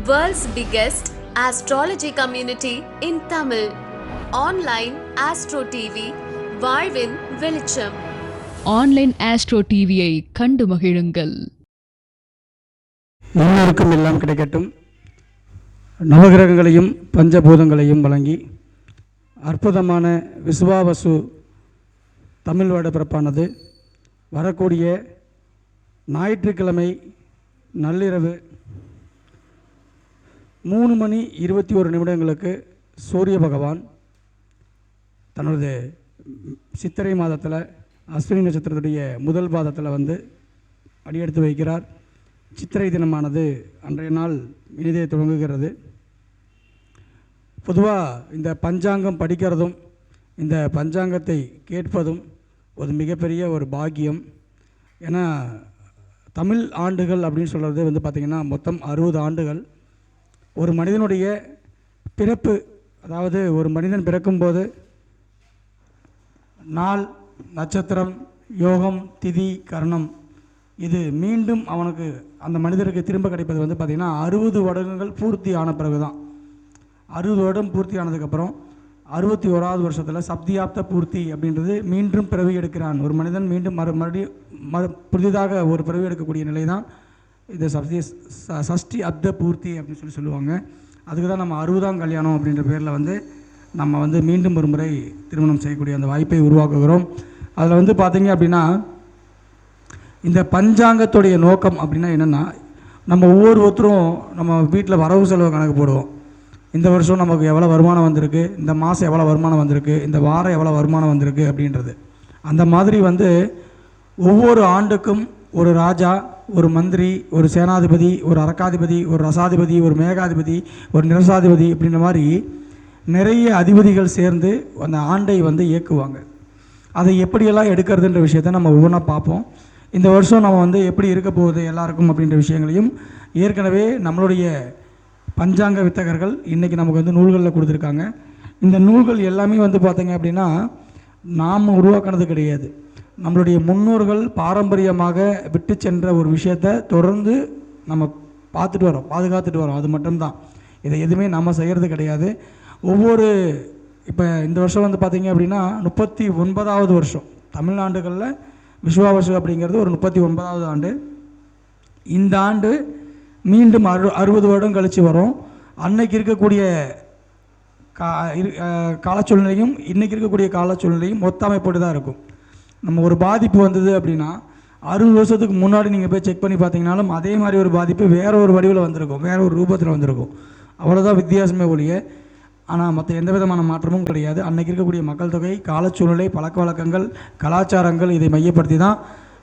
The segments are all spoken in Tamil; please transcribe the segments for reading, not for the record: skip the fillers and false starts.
World's biggest astrology community in Tamil. Online Astro TV, வாழ்வின் வெளிச்சம். ஆன்லைன் ஆஸ்ட்ரோ டிவியை கண்டு மகிழுங்கள். எல்லோருக்கும் எல்லாம் கிடைக்கட்டும். நவகிரகங்களையும் பஞ்சபூதங்களையும் வழங்கி அற்புதமான விசுவாவசு தமிழ் வருட பிறப்பானது வரக்கூடிய ஞாயிற்றுக்கிழமை நள்ளிரவு 3:21 சூரிய பகவான் தனது சித்திரை மாதத்தில் அஸ்வினி நட்சத்திரத்துடைய முதல் பாதத்தில் அடியெடுத்து வைக்கிறார். சித்திரை தினமானது அன்றைய நாள் இனிதே துவங்குகிறது. பொதுவாக இந்த பஞ்சாங்கம் படிக்கிறதும் இந்த பஞ்சாங்கத்தை கேட்பதும் ஒரு மிகப்பெரிய ஒரு பாக்கியம். ஏன்னா தமிழ் ஆண்டுகள் அப்படின்னு சொல்கிறது பார்த்திங்கன்னா மொத்தம் 60 ஆண்டுகள். ஒரு மனிதனுடைய பிறப்பு, அதாவது ஒரு மனிதன் பிறக்கும்போது நாள், நட்சத்திரம், யோகம், திதி, கரணம் இது மீண்டும் அவனுக்கு அந்த மனிதருக்கு திரும்ப கிடைப்பது பார்த்திங்கன்னா 60 வருடங்கள் பூர்த்தி ஆன பிறகு தான். 60 வருடம் பூர்த்தி ஆனதுக்கப்புறம் 61வது வருஷத்தில் சப்தியாப்த பூர்த்தி அப்படின்றது மீண்டும் பிறவி எடுக்கிறான். ஒரு மனிதன் மீண்டும் மறுபடியும் புதிதாக ஒரு பிறவி எடுக்கக்கூடிய நிலை தான் இது சஷ்டி அப்த பூர்த்தி அப்படின்னு சொல்லுவாங்க. அதுக்கு தான் நம்ம 60ஆம் கல்யாணம் அப்படின்ற பேரில் நம்ம மீண்டும் ஒரு முறை திருமணம் செய்யக்கூடிய அந்த வாய்ப்பை உருவாக்குகிறோம். அதில் பார்த்திங்க அப்படின்னா இந்த பஞ்சாங்கத்துடைய நோக்கம் அப்படின்னா என்னென்னா, நம்ம ஒவ்வொருத்தரும் நம்ம வீட்டில் வரவு செலவு கணக்கு போடுவோம். இந்த வருஷம் நமக்கு எவ்வளோ வருமானம் வந்திருக்கு, இந்த மாதம் எவ்வளோ வருமானம் வந்திருக்கு, இந்த வாரம் எவ்வளோ வருமானம் வந்திருக்கு அப்படின்றது. அந்த மாதிரி ஒவ்வொரு ஆண்டுக்கும் ஒரு ராஜா, ஒரு மந்திரி, ஒரு சேனாதிபதி, ஒரு அரக்காதிபதி, ஒரு ரசாதிபதி, ஒரு மேகாதிபதி, ஒரு நிரசாதிபதி அப்படின்ற மாதிரி நிறைய அதிபதிகள் சேர்ந்து அந்த ஆண்டை இயக்குவாங்க. அதை எப்படியெல்லாம் எடுக்கிறதுன்ற விஷயத்த நம்ம ஒவ்வொன்றா பார்ப்போம். இந்த வருஷம் நம்ம எப்படி இருக்க போகுது எல்லாருக்கும் அப்படின்ற விஷயங்களையும் ஏற்கனவே நம்மளுடைய பஞ்சாங்க வித்தகர்கள் இன்றைக்கி நமக்கு நூல்களில் கொடுத்துருக்காங்க. இந்த நூல்கள் எல்லாமே பார்த்திங்க அப்படின்னா நாம் உருவாக்கினது கிடையாது. நம்மளுடைய முன்னோர்கள் பாரம்பரியமாக விட்டு சென்ற ஒரு விஷயத்தை தொடர்ந்து நம்ம பார்த்துட்டு வரோம், பாதுகாத்துட்டு வரோம். அது மட்டும்தான். இதை எதுவுமே நம்ம செய்கிறது கிடையாது. ஒவ்வொரு இப்போ இந்த வருஷம் பார்த்திங்க அப்படின்னா 39வது வருஷம் தமிழ்நாடுகளில் விஸ்வாவசு அப்படிங்கிறது ஒரு 39வது ஆண்டு. இந்த ஆண்டு மீண்டும் 60 வருடம் கழித்து வரும். அன்னைக்கு இருக்கக்கூடிய காலச்சூழ்நிலையும் இன்றைக்கி இருக்கக்கூடிய காலச்சூழ்நிலையும் ஒத்தமைப்பட்டு தான் இருக்கும். நம்ம ஒரு பாதிப்பு வந்தது அப்படின்னா 60 வருஷத்துக்கு முன்னாடி நீங்கள் போய் செக் பண்ணி பார்த்தீங்கன்னாலும் அதே மாதிரி ஒரு பாதிப்பு வேறு ஒரு வடிவில் வந்திருக்கும், வேறு ஒரு ரூபத்தில் வந்திருக்கும். அவ்வளோதான் வித்தியாசமே ஒழிய. ஆனால் மற்ற எந்த விதமான மாற்றமும் கிடையாது. அன்றைக்கி இருக்கக்கூடிய மக்கள் தொகை, காலச்சூழ்நிலை, பழக்க வழக்கங்கள், கலாச்சாரங்கள் இதை மையப்படுத்தி தான்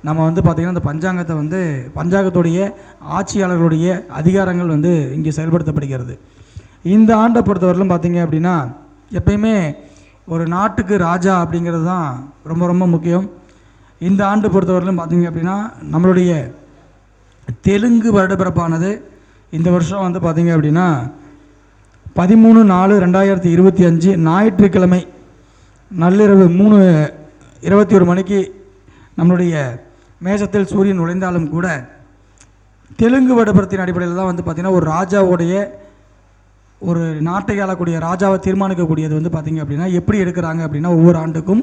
நம்ம பார்த்திங்கன்னா இந்த பஞ்சாங்கத்தை பஞ்சாங்கத்துடைய ஆட்சியாளர்களுடைய அதிகாரங்கள் இங்கே செயல்படுத்தப்படுகிறது. இந்த ஆண்டை பொறுத்தவரையிலும் பார்த்திங்க அப்படின்னா எப்பயுமே ஒரு நாட்டுக்கு ராஜா அப்படிங்கிறது தான் ரொம்ப ரொம்ப முக்கியம். இந்த ஆண்டு பொறுத்தவரையிலும் பார்த்திங்க அப்படின்னா நம்மளுடைய தெலுங்கு வருடப்பிறப்பானது இந்த வருஷம் பார்த்திங்க அப்படின்னா 13/4/2025 ஞாயிற்றுக்கிழமை நள்ளிரவு 3:21 நம்மளுடைய மேசத்தில் சூரியன் நுழைந்தாலும் கூட தெலுங்கு வருடப்பிறத்தின் அடிப்படையில் தான் பார்த்திங்கன்னா ஒரு ராஜாவுடைய ஒரு நாட்டை ஆளக்கூடிய ராஜாவை தீர்மானிக்கக்கூடியது பார்த்திங்க அப்படின்னா எப்படி எடுக்கிறாங்க அப்படின்னா ஒவ்வொரு ஆண்டுக்கும்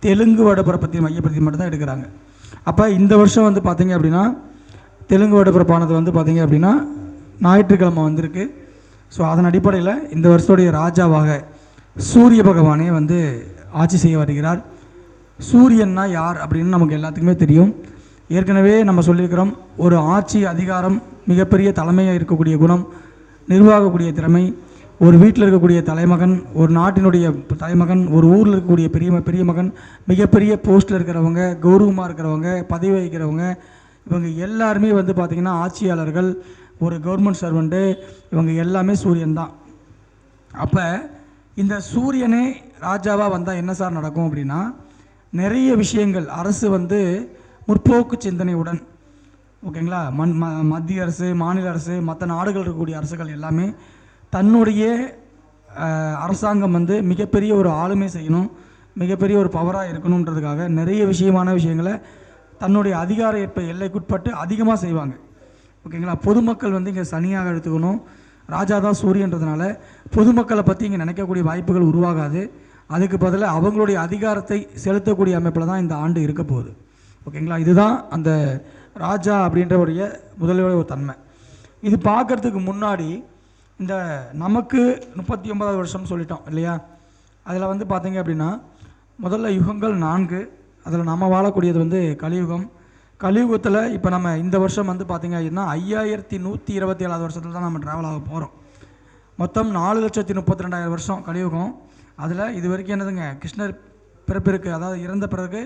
தெலுங்கு வருடப்பிறப்பத்தை மையப்படுத்தி மட்டும்தான் எடுக்கிறாங்க. அப்போ இந்த வருஷம் பார்த்திங்க அப்படின்னா தெலுங்கு வருடப்பிறப்பானது பார்த்திங்க அப்படின்னா ஞாயிற்றுக்கிழமை வந்திருக்கு. ஸோ அதன் அடிப்படையில் இந்த வருஷத்துடைய ராஜாவாக சூரிய பகவானே ஆட்சி செய்ய வருகிறார். சூரியன்னா யார் அப்படின்னு நமக்கு எல்லாத்துக்குமே தெரியும். ஏற்கனவே நம்ம சொல்லியிருக்கிறோம், ஒரு ஆட்சி அதிகாரம், மிகப்பெரிய தலைமையாக இருக்கக்கூடிய குணம், நிர்வாகக்கூடிய திறமை, ஒரு வீட்டில் இருக்கக்கூடிய தலைமகன், ஒரு நாட்டினுடைய தலைமகன், ஒரு ஊரில் இருக்கக்கூடிய பெரிய மகன், மிகப்பெரிய போஸ்ட்டில் இருக்கிறவங்க, கௌரவமாக இருக்கிறவங்க, பதவி வகிக்கிறவங்க, இவங்க எல்லாருமே பார்த்திங்கன்னா ஆட்சியாளர்கள், ஒரு கவர்மெண்ட் சர்வெண்ட்டு, இவங்க எல்லாமே சூரியன் தான். அப்போ இந்த சூரியனே ராஜாவாக வந்தால் என்ன சார் நடக்கும் அப்படின்னா, நிறைய விஷயங்கள் அரசு முற்போக்கு சிந்தனையுடன், ஓகேங்களா, மத்திய அரசு, மாநில அரசு, மற்ற நாடுகள் இருக்கக்கூடிய அரசுகள் எல்லாமே தன்னுடைய அரசாங்கம் மிகப்பெரிய ஒரு ஆளுமை செய்யணும், மிகப்பெரிய ஒரு பவராக இருக்கணுன்றதுக்காக நிறைய விஷயங்களை தன்னுடைய அதிகார ஏற்ப எல்லைக்குட்பட்டு அதிகமாக செய்வாங்க. ஓகேங்களா. பொதுமக்கள் இங்கே சனியாக எடுத்துக்கணும். ராஜா தான் சூரியன்றதுனால பொதுமக்களை பற்றி இங்கே நினைக்கக்கூடிய வாய்ப்புகள் உருவாகாது. அதுக்கு பதிலாக அவங்களுடைய அதிகாரத்தை செலுத்தக்கூடிய அமைப்பில் தான் இந்த ஆண்டு இருக்க போகுது. ஓகேங்களா, இதுதான் அந்த ராஜா அப்படின்றவுடைய முதல்வருடைய ஒரு தன்மை. இது பார்க்குறதுக்கு முன்னாடி இந்த நமக்கு 39வது வருஷம்னு சொல்லிட்டோம் இல்லையா, அதில் வந்து பார்த்திங்க அப்படின்னா முதல்ல யுகங்கள் 4, அதில் நம்ம வாழக்கூடியது வந்து கலியுகம். கலியுகத்தில் இப்போ நம்ம இந்த வருஷம் வந்து பார்த்திங்க அப்படின்னா 5127 வருஷத்தில் தான் நம்ம ட்ராவல் ஆக போகிறோம். மொத்தம் 4,32,000 வருஷம் கலியுகம். அதில் இது வரைக்கும் என்னதுங்க, கிருஷ்ணர் பிறப்பிற்கு அதாவது இறந்த பிறகு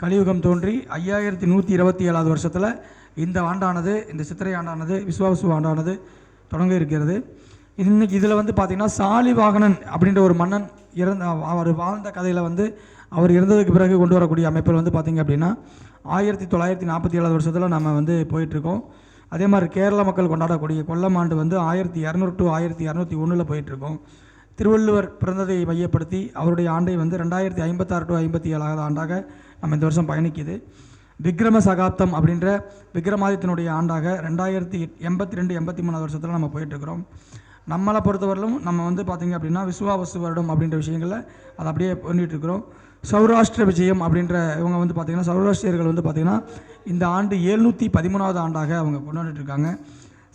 கலியுகம் தோன்றி 5127 வருஷத்தில் இந்த ஆண்டானது, இந்த சித்திரை ஆண்டானது, விஸ்வாவசு ஆண்டானது தொடங்க இருக்கிறது. இன்னைக்கு இதில் வந்து பார்த்திங்கன்னா சாலிவாகனன் அப்படின்ற ஒரு மன்னன் அவர் வாழ்ந்த கதையில் வந்து அவர் இறந்ததுக்கு பிறகு கொண்டு வரக்கூடிய அமைப்பில் வந்து பார்த்திங்க அப்படின்னா 1947 வருஷத்தில் நம்ம வந்து போயிட்டுருக்கோம். அதே மாதிரி கேரள மக்கள் கொண்டாடக்கூடிய கொல்லம் ஆண்டு வந்து 1200 to 1201 போயிட்டுருக்கோம். திருவள்ளுவர் பிறந்ததை மையப்படுத்தி அவருடைய ஆண்டை வந்து 2056 to 57 ஆண்டாக நம்ம இந்த வருஷம் பயணிக்குது. விக்ரம சகாப்தம் அப்படின்ற விக்ரமாதித்தனுடைய ஆண்டாக 2082-83 வருஷத்தில் நம்ம போயிட்டுருக்கிறோம். நம்மளை பொறுத்தவரையிலும் நம்ம வந்து பார்த்திங்க அப்படின்னா விஸ்வாவசு வருடம் அப்படின்ற விஷயங்களில் அதை அப்படியே பண்ணிகிட்ருக்கிறோம். சௌராஷ்டிர விஜயம் அப்படின்ற இவங்க வந்து பார்த்திங்கன்னா சௌராஷ்டிரியர்கள் வந்து பார்த்திங்கன்னா இந்த ஆண்டு 713வது ஆண்டாக அவங்க கொண்டாடிட்டுருக்காங்க.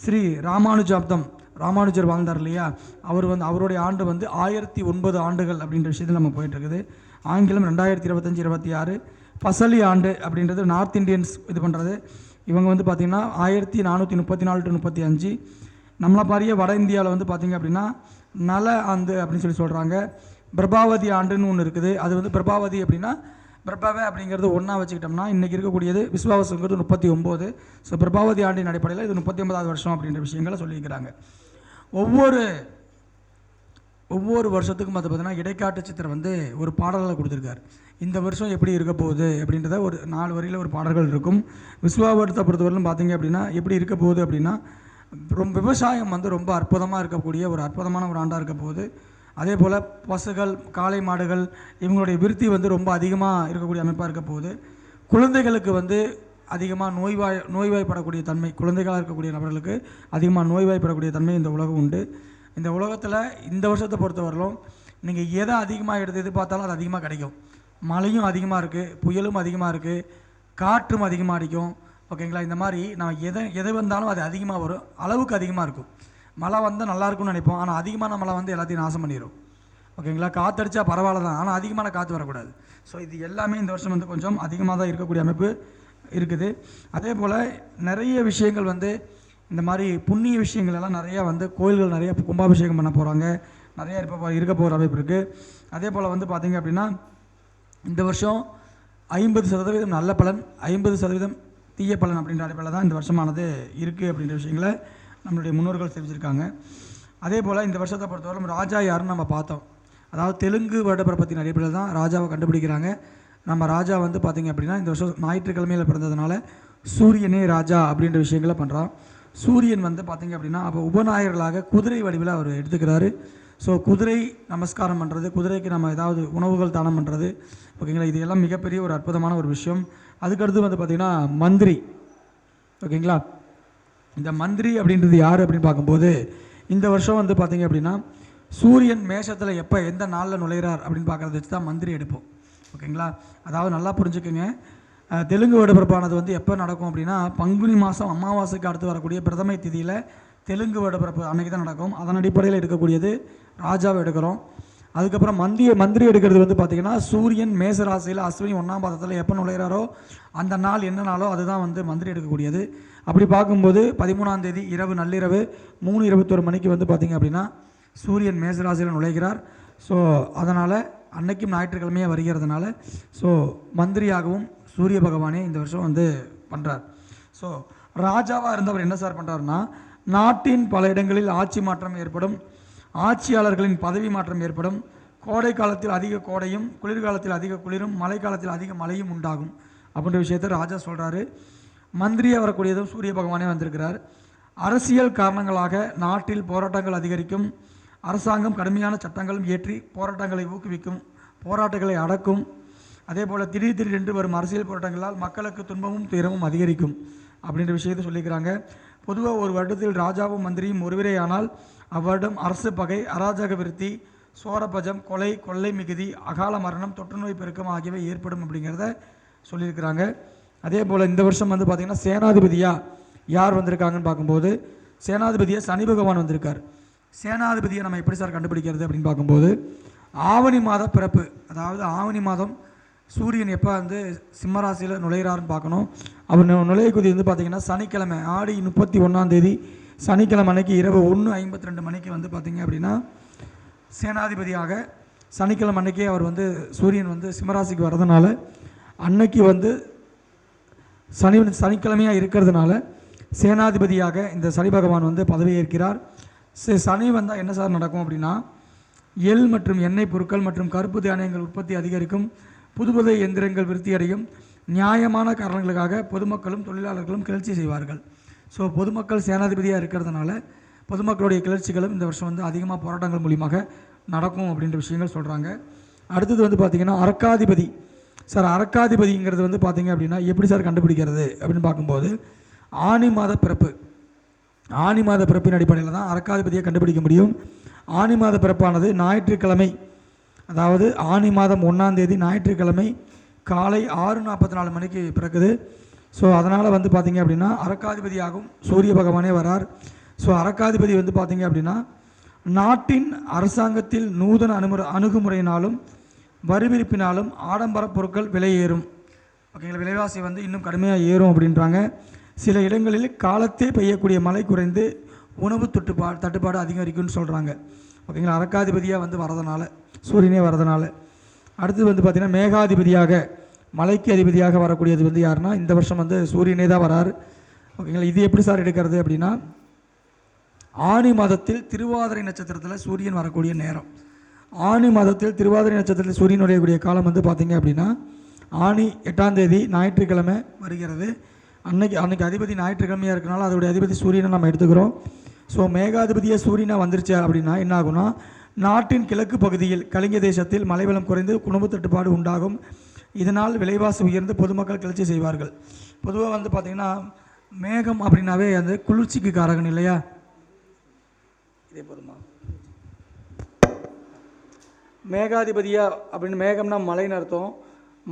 ஸ்ரீ ராமானுஜாப்தம், ராமானுஜர் வாழ்ந்தார் இல்லையா, அவர் வந்து அவருடைய ஆண்டு வந்து 1009 ஆண்டுகள் அப்படின்ற விஷயத்தில் நம்ம போயிட்டுருக்குது. ஆங்கிலம் 2025-26. பசலி ஆண்டு அப்படின்றது நார்த் இண்டியன்ஸ் இது பண்ணுறது. இவங்க வந்து பார்த்திங்கன்னா 1434 to 35. நம்மளை பாரிய வட இந்தியாவில் வந்து பார்த்திங்க அப்படின்னா நல ஆண்டு அப்படின்னு சொல்கிறாங்க. பிரபாவதி ஆண்டுன்னு ஒன்று இருக்குது. அது வந்து பிரபாவதி அப்படின்னா பிரபாவை அப்படிங்கிறது ஒன்றா வச்சுக்கிட்டோம்னா இன்றைக்கி இருக்கக்கூடியது விஸ்வாவசுங்கிறது 39. ஸோ பிரபாவதி ஆண்டின் அடிப்படையில் இது 39வது வருஷம் அப்படின்ற விஷயங்களை சொல்லியிருக்கிறாங்க. ஒவ்வொரு வருஷத்துக்கும் அது பார்த்திங்கன்னா இடைக்காட்டு சித்திரம் வந்து ஒரு பாடல்களை கொடுத்துருக்காரு. இந்த வருஷம் எப்படி இருக்க போகுது அப்படின்றத ஒரு 4 வரியில் ஒரு பாடல்கள் இருக்கும். விஸ்வாவரத்தை பொறுத்தவரையிலும் பார்த்திங்க அப்படின்னா எப்படி இருக்க போகுது அப்படின்னா விவசாயம் வந்து ரொம்ப அற்புதமாக இருக்கக்கூடிய ஒரு அற்புதமான ஒரு ஆண்டாக இருக்க போகுது. அதே போல் பசுகள், காளை மாடுகள் இவங்களுடைய விருத்தி வந்து ரொம்ப அதிகமாக இருக்கக்கூடிய அமைப்பாக இருக்க போகுது. குழந்தைகளுக்கு வந்து அதிகமாக நோய்வாய்ப்படக்கூடிய தன்மை, குழந்தைகளாக இருக்கக்கூடிய நபர்களுக்கு அதிகமாக நோய்வாய்ப்படக்கூடிய தன்மை இந்த உலகம் உண்டு. இந்த உலகத்தில் இந்த வருஷத்தை பொறுத்தவரையிலும் நீங்கள் எதை அதிகமாக எதிர்பார்த்தாலும் அது அதிகமாக கிடைக்கும். மழையும் அதிகமாக இருக்குது, புயலும் அதிகமாக இருக்குது, காற்றும் அதிகமாக அடிக்கும். ஓகேங்களா, இந்த மாதிரி நம்ம எதை வந்தாலும் அது அதிகமாக வரும், அளவுக்கு அதிகமாக இருக்கும். மழை வந்தால் நல்லாயிருக்கும்னு நினைப்போம், ஆனால் அதிகமான மழை வந்து எல்லாத்தையும் நாசம் பண்ணிடும். ஓகேங்களா, காற்றடிச்சா பரவாயில்ல தான், ஆனால் அதிகமான காற்று வரக்கூடாது. ஸோ இது எல்லாமே இந்த வருஷம் வந்து கொஞ்சம் அதிகமாக தான் இருக்கக்கூடிய அமைப்பு இருக்குது. அதே போல் நிறைய விஷயங்கள் வந்து இந்த மாதிரி புண்ணிய விஷயங்கள் எல்லாம் நிறையா வந்து கோயில்கள் நிறைய கும்பாபிஷேகம் பண்ண போகிறாங்க, நிறையா இருக்க போகிற அமைப்பு இருக்குது. அதே போல் வந்து பார்த்திங்க அப்படின்னா இந்த வருஷம் 50% நல்ல பலன், 50% தீய பலன் அப்படின்ற அடிப்படையில் தான் இந்த வருஷமானது இருக்குது அப்படின்ற விஷயங்களை நம்மளுடைய முன்னோர்கள் தெரிவிச்சிருக்காங்க. அதே போல் இந்த வருஷத்தை பொறுத்தவரை ராஜா யாருன்னு நம்ம பார்த்தோம். அதாவது தெலுங்கு வருடப்பிறப்பத்தின் அடிப்படையில் தான் ராஜாவை கண்டுபிடிக்கிறாங்க. நம்ம ராஜா வந்து பார்த்திங்க அப்படின்னா இந்த வருஷம் ஞாயிற்றுக்கிழமையில் பிறந்ததுனால சூரியனே ராஜா அப்படின்ற விஷயங்களை பண்ணுறான். சூரியன் வந்து பார்த்திங்க அப்படின்னா அப்போ உபநாயகர்களாக குதிரை வடிவில் அவர் எடுத்துக்கிறாரு. ஸோ குதிரை நமஸ்காரம் பண்ணுறது, குதிரைக்கு நம்ம ஏதாவது உணவுகள் தானம் பண்ணுறது, ஓகேங்களா, இது எல்லாம் மிகப்பெரிய ஒரு அற்புதமான ஒரு விஷயம். அதுக்கடுத்து வந்து பார்த்திங்கன்னா மந்திரி. ஓகேங்களா, இந்த மந்திரி அப்படின்றது யார் அப்படின்னு பார்க்கும்போது இந்த வருஷம் வந்து பார்த்திங்க அப்படின்னா சூரியன் மேஷத்தில் எப்போ எந்த நாளில் நுழைகிறார் அப்படின்னு பார்க்குறத வச்சு தான் மந்திரி எடுப்போம். ஓகேங்களா, அதாவது நல்லா புரிஞ்சுக்கோங்க, தெலுங்கு வருடப்பிறப்பானது வந்து எப்போ நடக்கும் அப்படின்னா பங்குனி மாதம் அமாவாசைக்கு அடுத்து வரக்கூடிய பிரதமை திதியில் தெலுங்கு வருடப்பிறப்பு அன்றைக்கி தான் நடக்கும். அதன் அடிப்படையில் எடுக்கக்கூடியது ராஜாவை எடுக்கிறோம். அதுக்கப்புறம் மந்திரி எடுக்கிறது வந்து பார்த்திங்கன்னா சூரியன் மேசராசியில் அஸ்வினி 1ஆம் பாதத்தில் எப்போ நுழைகிறாரோ அந்த நாள் என்ன நாளோ அதுதான் வந்து மந்திரி எடுக்கக்கூடியது. அப்படி பார்க்கும்போது 13ஆம் தேதி இரவு நள்ளிரவு 3:21 மணிக்கு வந்து பார்த்திங்க அப்படின்னா சூரியன் மேசராசியில் நுழைகிறார். ஸோ அதனால் அன்னைக்கும் ஞாயிற்றுக்கிழமையாக வருகிறதுனால ஸோ மந்திரியாகவும் சூரிய பகவானே இந்த வருஷம் வந்து பண்ணுறார். ஸோ ராஜாவாக இருந்தவர் என்ன சார் பண்ணுறாருன்னா நாட்டின் பல இடங்களில் ஆட்சி மாற்றம் ஏற்படும், ஆட்சியாளர்களின் பதவி மாற்றம் ஏற்படும், கோடை காலத்தில் அதிக கோடையும் குளிர்காலத்தில் அதிக குளிரும் மழை காலத்தில் அதிக மழையும் உண்டாகும் அப்படின்ற விஷயத்தை ராஜா சொல்கிறாரு. மந்திரியாக வரக்கூடியதும் சூரிய பகவானே வந்திருக்கிறார். அரசியல் காரணங்களாக நாட்டில் போராட்டங்கள் அதிகரிக்கும், அரசாங்கம் கடுமையான சட்டங்களும் ஏற்றி போராட்டங்களை ஊக்குவிக்கும், போராட்டங்களை அடக்கும். அதே போல் திடீரென்று வரும் அரசியல் போராட்டங்களால் மக்களுக்கு துன்பமும் துயரமும் அதிகரிக்கும் அப்படின்ற விஷயத்தை சொல்லிக்கிறாங்க. பொதுவாக ஒரு வருடத்தில் ராஜாவும் மந்திரியும் ஒருவரே ஆனால் அவ்வருடம் அரசு பகை, அராஜக விருத்தி, சோரபஜம், கொலை, கொள்ளை மிகுதி, அகால மரணம், தொற்றுநோய் பெருக்கம் ஆகியவை ஏற்படும் அப்படிங்கிறத சொல்லியிருக்கிறாங்க. அதே போல் இந்த வருஷம் வந்து பார்த்திங்கன்னா சேனாதிபதியாக யார் வந்திருக்காங்கன்னு பார்க்கும்போது சேனாதிபதியாக சனி பகவான் வந்திருக்கார். சேனாதிபதியை நம்ம எப்படி சார் கண்டுபிடிக்கிறது அப்படின்னு பார்க்கும்போது ஆவணி மாத பிறப்பு, அதாவது ஆவணி மாதம் சூரியன் எப்போ வந்து சிம்மராசியில் நுழையிறாருன்னு பார்க்கணும். அவர் நுழையக்குதி வந்து பார்த்திங்கன்னா சனிக்கிழமை ஆடி 31 சனிக்கிழமை அன்னைக்கு இரவு 1:52 மணிக்கு வந்து பார்த்திங்க அப்படின்னா சேனாதிபதியாக சனிக்கிழமை அன்னைக்கே அவர் வந்து சூரியன் வந்து சிம்மராசிக்கு வர்றதுனால அன்னைக்கு வந்து சனிக்கிழமையாக இருக்கிறதுனால சேனாதிபதியாக இந்த சனி பகவான் வந்து பதவியேற்கிறார். சனி வந்தால் என்ன சார் நடக்கும் அப்படின்னா எள் மற்றும் எண்ணெய் பொருட்கள் மற்றும் கருப்பு தானியங்கள் உற்பத்தி அதிகரிக்கும், புது எந்திரங்கள் விருத்தியடையும், நியாயமான காரணங்களுக்காக பொதுமக்களும் தொழிலாளர்களும் கிளர்ச்சி செய்வார்கள். ஸோ பொதுமக்கள் சேனாதிபதியாக இருக்கிறதுனால பொதுமக்களுடைய கிளர்ச்சிகளும் இந்த வருஷம் வந்து அதிகமாக போராட்டங்கள் மூலியமாக நடக்கும் அப்படின்ற விஷயங்கள் சொல்கிறாங்க. அடுத்தது வந்து பார்த்திங்கன்னா அரக்காதிபதி. சார் அரக்காதிபதிங்கிறது வந்து பார்த்திங்க அப்படின்னா எப்படி சார் கண்டுபிடிக்கிறது அப்படின்னு பார்க்கும்போது ஆனி மாத பிறப்பு, ஆனி மாத பிறப்பின் அடிப்படையில் தான் அரக்காதிபதியை கண்டுபிடிக்க முடியும். ஆனி மாத பிறப்பானது ஞாயிற்றுக்கிழமை, அதாவது ஆனி மாதம் 1 ஞாயிற்றுக்கிழமை காலை 6:44 மணிக்கு பிறக்குது. ஸோ அதனால் வந்து பார்த்திங்க அப்படின்னா அரக்காதிபதியாகவும் சூரிய பகவானே வரார். ஸோ அரக்காதிபதி வந்து பார்த்திங்க அப்படின்னா நாட்டின் அரசாங்கத்தில் நூதன அணுகுமுறையினாலும் வரிவிரிப்பினாலும் ஆடம்பர பொருட்கள் விலை ஏறும். ஓகேங்களா, விலைவாசி வந்து இன்னும் கடுமையாக ஏறும் அப்படின்றாங்க. சில இடங்களில் காலத்தே பெய்யக்கூடிய மழை குறைந்து உணவு தட்டுப்பாடு அதிகரிக்கும்னு சொல்கிறாங்க. ஓகேங்களா, அரக்காதிபதியாக வந்து வரதுனால, சூரியனே வரதுனால. அடுத்தது வந்து பார்த்திங்கன்னா மேகாதிபதியாக, மலைக்கு அதிபதியாக வரக்கூடியது வந்து யாருன்னா இந்த வருஷம் வந்து சூரியனே தான் வரார். ஓகேங்களா, இது எப்படி சார் எடுக்கிறது அப்படின்னா ஆனி மாதத்தில் திருவாதிரை நட்சத்திரத்தில் சூரியன் வரக்கூடிய நேரம். ஆனி மாதத்தில் திருவாதிரை நட்சத்திரத்தில் சூரியன் நுழையக்கூடிய காலம் வந்து பார்த்திங்க அப்படின்னா ஆனி 8 ஞாயிற்றுக்கிழமை வருகிறது. அன்னைக்கு அதிபதி ஞாயிற்றுக்கிழமையாக இருக்கனால அதோடைய அதிபதி சூரியனை நம்ம எடுத்துக்கிறோம். ஸோ மேகாதிபதியாக சூரியனாக வந்துருச்சு அப்படின்னா என்ன ஆகுனா நாட்டின் கிழக்கு பகுதியில் கலிங்க தேசத்தில் மழைவளம் குறைந்து உணவு தட்டுப்பாடு உண்டாகும். இதனால் விலைவாசி உயர்ந்து பொதுமக்கள் கிளர்ச்சி செய்வார்கள். பொதுவாக வந்து பார்த்திங்கன்னா மேகம் அப்படின்னாவே அந்த குளிர்ச்சிக்கு காரகன் இல்லையா? இதே போதுமா? மேகாதிபதியா அப்படின்னு மேகம்னா மழைன்னு அர்த்தம்.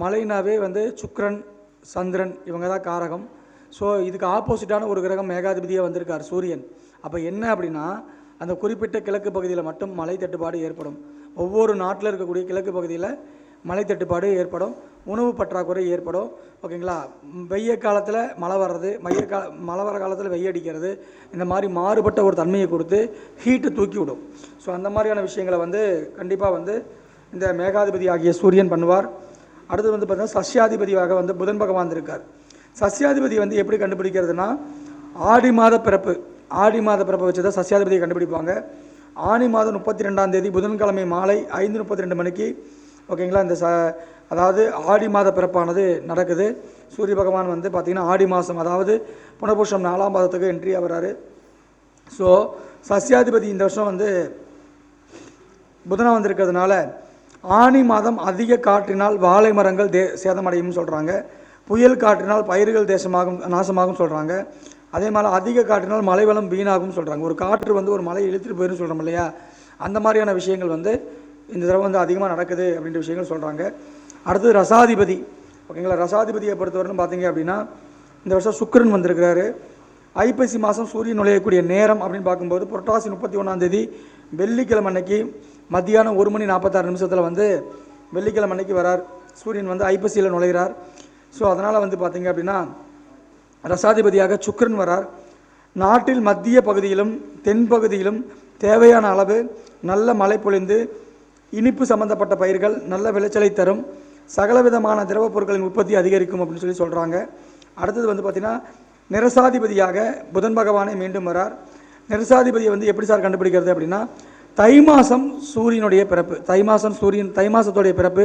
மழைனாவே வந்து சுக்கிரன், சந்திரன் இவங்க தான் காரகம். ஸோ இதுக்கு ஆப்போசிட்டான ஒரு கிரகம் மேகாதிபதியாக வந்திருக்கார் சூரியன். அப்போ என்ன அப்படின்னா அந்த குறிப்பிட்ட கிழக்கு பகுதியில் மட்டும் மழை தட்டுப்பாடு ஏற்படும். ஒவ்வொரு நாட்டில் இருக்கக்கூடிய கிழக்கு பகுதியில் மழை தட்டுப்பாடு ஏற்படும், உணவு பற்றாக்குறை ஏற்படும். ஓகேங்களா, வெய்ய காலத்தில் மழை வர்றது, மழை வர காலத்தில் வெய்ய அடிக்கிறது, இந்த மாதிரி மாறுபட்ட ஒரு தன்மையை கொடுத்து ஹீட்டு தூக்கி விடும். ஸோ அந்த மாதிரியான விஷயங்களை வந்து கண்டிப்பாக வந்து இந்த மேகாதிபதி ஆகிய சூரியன் பண்ணுவார். அடுத்து வந்து பார்த்திங்கன்னா சஸ்யாதிபதியாக வந்து புதன் பகவான் இருக்கார். சஸ்யாதிபதி வந்து எப்படி கண்டுபிடிக்கிறதுனா ஆடி மாத பிறப்பை வச்சு தான் சஸ்யாதிபதியை கண்டுபிடிப்பாங்க. ஆனி மாதம் 32 புதன்கிழமை மாலை 5:32 மணிக்கு ஓகேங்களா இந்த அதாவது ஆடி மாத பிறப்பானது நடக்குது. சூரிய பகவான் வந்து பார்த்திங்கன்னா ஆடி மாதம், அதாவது புனர்பூஷம் 4ஆம் மாதத்துக்கு என்ட்ரி ஆகிறாரு. ஸோ சஸ்யாதிபதி இந்த வருஷம் வந்து புதனாக வந்திருக்கிறதுனால ஆனி மாதம் அதிக காற்றினால் வாழை மரங்கள் சேதமடையும் சொல்கிறாங்க. புயல் காற்றினால் பயிர்கள் நாசமாகும் சொல்கிறாங்க. அதே மாதிரி அதிக காற்றினால் மழை வளம் வீணாகும் சொல்கிறாங்க. ஒரு காற்று வந்து ஒரு மலை இழுத்துட்டு போயிடும் சொல்கிறோம் இல்லையா, அந்த மாதிரியான விஷயங்கள் வந்து இந்த தடவை வந்து அதிகமாக நடக்குது அப்படின்ற விஷயங்கள் சொல்கிறாங்க. அடுத்தது ரசாதிபதி. ஓகேங்களா, ரசாதிபதியை பொறுத்தவரைக்கும் பார்த்தீங்க அப்படின்னா இந்த வருஷம் சுக்கிரன் வந்திருக்கிறாரு. ஐப்பசி மாதம் சூரியன் நுழையக்கூடிய நேரம் அப்படின்னு பார்க்கும்போது புரட்டாசி 31 வெள்ளிக்கிழமை அன்னைக்கு மத்தியானம் 1:46 வந்து வெள்ளிக்கிழமை அன்னைக்கு வரார். சூரியன் வந்து ஐப்பசியில் நுழைகிறார். ஸோ அதனால் வந்து பார்த்திங்க அப்படின்னா ரசாதிபதியாக சுக்கிரன் வரார். நாட்டில் மத்திய பகுதியிலும் தென்பகுதியிலும் தேவையான அளவு நல்ல மழை பொழிந்து இனிப்பு சம்பந்தப்பட்ட பயிர்கள் நல்ல விளைச்சலை தரும், சகலவிதமான திரவ பொருட்களின் உற்பத்தி அதிகரிக்கும் அப்படின்னு சொல்கிறாங்க. அடுத்தது வந்து பார்த்திங்கன்னா நிரசாதிபதியாக புதன் பகவானை மீண்டும் வரார். நிரசாதிபதியை வந்து எப்படி சார் கண்டுபிடிக்கிறது அப்படின்னா தை மாதம் சூரியனுடைய பிறப்பு, தை மாதத்துடைய பிறப்பு,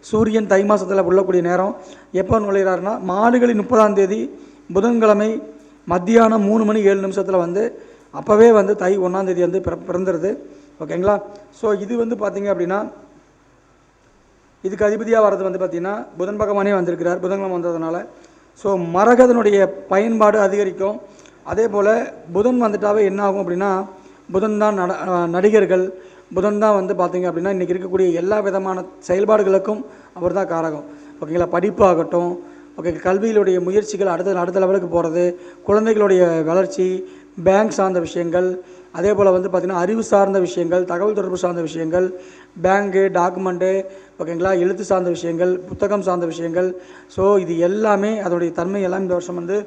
சூரியன் தை மாதத்தில் உள்ளக்கூடிய நேரம் எப்போ நுழைகிறாருன்னா மாடுகளின் 30 புதன்கிழமை மத்தியானம் 3:07 வந்து அப்போவே வந்து தை 1 வந்து பிறந்துருது. ஓகேங்களா, ஸோ இது வந்து பார்த்திங்க அப்படின்னா இதுக்கு அதிபதியாக வர்றது வந்து பார்த்திங்கன்னா புதன் பகவானே வந்திருக்கிறார் புதன்கிழமை வந்ததுனால. ஸோ மரகதனுடைய பயன்பாடு அதிகரிக்கும். அதே போல் புதன் வந்துட்டாவே என்ன ஆகும் அப்படின்னா புதன் தான் நடிகர்கள், புதன் தான் வந்து பார்த்திங்க அப்படின்னா இன்றைக்கி இருக்கக்கூடிய எல்லா விதமான செயல்பாடுகளுக்கும் அவர் தான் காரகம். ஓகேங்களா, படிப்பு ஆகட்டும், ஓகே, கல்வியிலுடைய முயற்சிகள் அடுத்த லெவலுக்கு போகிறது, குழந்தைகளுடைய வளர்ச்சி, பேங்க் சார்ந்த விஷயங்கள், அதே போல் வந்து பார்த்திங்கன்னா அறிவு சார்ந்த விஷயங்கள், தகவல் தொடர்பு சார்ந்த விஷயங்கள், பேங்கு, டாக்குமெண்ட்டு, ஓகேங்களா, எழுத்து சார்ந்த விஷயங்கள், புத்தகம் சார்ந்த விஷயங்கள். ஸோ இது எல்லாமே அதோடைய தன்மை எல்லாம் இந்த வருஷம் வந்து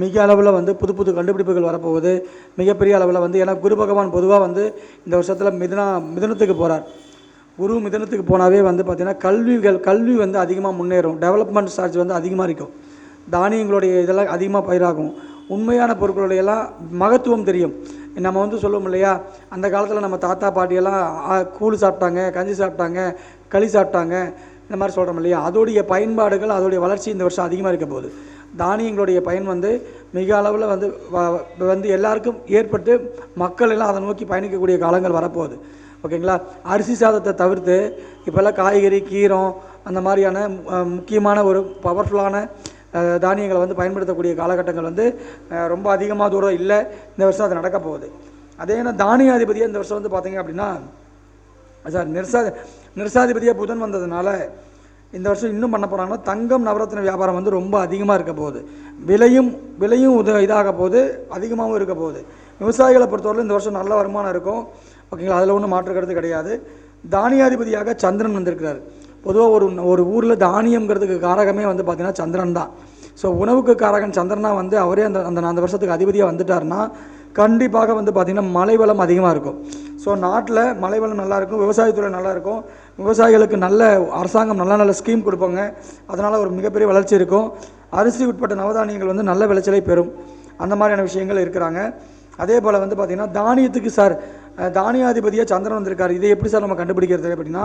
மிக அளவில் வந்து புது புது கண்டுபிடிப்புகள் வரப்போகுது. மிகப்பெரிய அளவில் வந்து ஏன்னா குரு பகவான் பொதுவாக வந்து இந்த வருஷத்தில் மிதுனத்துக்கு போகிறார். குரு மிதுனத்துக்கு போனாவே வந்து பார்த்திங்கன்னா கல்வி வந்து அதிகமாக முன்னேறும், டெவலப்மெண்ட் சார்ஜ் வந்து அதிகமாக இருக்கும், தானியங்களுடைய இதெல்லாம் அதிகமாக பயிராகும், உண்மையான பொருட்களுடைய எல்லாம் மகத்துவம் தெரியும். நம்ம வந்து சொல்லுவோம் இல்லையா, அந்த காலத்தில் நம்ம தாத்தா பாட்டியெல்லாம் கூழ் சாப்பிட்டாங்க, கஞ்சி சாப்பிட்டாங்க, களி சாப்பிட்டாங்க, இந்த மாதிரி சொல்கிறோம் இல்லையா, அதோடைய பயன்பாடுகள் அதோடைய வளர்ச்சி இந்த வருஷம் அதிகமாக இருக்க போகுது. தானியங்களுடைய பயன் வந்து மிக அளவில் வந்து எல்லாருக்கும் ஏற்பட்டு மக்கள் எல்லாம் அதை நோக்கி பயணிக்கக்கூடிய காலங்கள் வரப்போகுது. ஓகேங்களா, அரிசி சாதத்தை தவிர்த்து இப்போல்லாம் காய்கறி, கீரம், அந்த மாதிரியான முக்கியமான ஒரு பவர்ஃபுல்லான தானியங்களை வந்து பயன்படுத்தக்கூடிய காலகட்டங்கள் வந்து ரொம்ப அதிகமாக தூரம் இல்லை. இந்த வருஷம் அது நடக்க போகுது. அதே தானியாதிபதியாக இந்த வருஷம் வந்து பார்த்திங்க அப்படின்னா நிர்சாதிபதியாக புதன் வந்ததுனால இந்த வருஷம் இன்னும் பண்ண போகிறாங்கன்னா தங்கம் நவரத்ன வியாபாரம் வந்து ரொம்ப அதிகமாக இருக்க போகுது. விலையும் இதாக போகுது, அதிகமாகவும் இருக்க போகுது. விவசாயிகளை பொறுத்தவரை இந்த வருஷம் நல்ல வருமானம் இருக்கும். ஓகேங்களா, அதில் ஒன்றும் மாற்று கருத்து கிடையாது. தானியாதிபதியாக சந்திரன் வந்திருக்கிறார். பொதுவாக ஒரு ஊரில் தானியங்கிறதுக்கு காரகமே வந்து பார்த்திங்கன்னா சந்திரன் தான். ஸோ உணவுக்கு காரகன் சந்திரனாக வந்து அவரே அந்த வருஷத்துக்கு அதிபதியாக வந்துட்டார்னா கண்டிப்பாக வந்து பார்த்திங்கன்னா மழை வளம் அதிகமாக இருக்கும். ஸோ நாட்டில் மழை வளம் நல்லாயிருக்கும், விவசாயத்துறை நல்லாயிருக்கும், விவசாயிகளுக்கு நல்ல அரசாங்கம் நல்ல ஸ்கீம் கொடுப்பாங்க, அதனால் ஒரு மிகப்பெரிய வளர்ச்சி இருக்கும். அரிசி உட்பட்ட நவதானியங்கள் வந்து நல்ல விளைச்சலை பெறும். அந்த மாதிரியான விஷயங்கள் இருக்கிறாங்க. அதே போல் வந்து பார்த்திங்கன்னா தானியத்துக்கு தானியாதிபதியாக சந்திரன் வந்திருக்கார். இதை எப்படி சார் நம்ம கண்டுபிடிக்கிறது அப்படின்னா,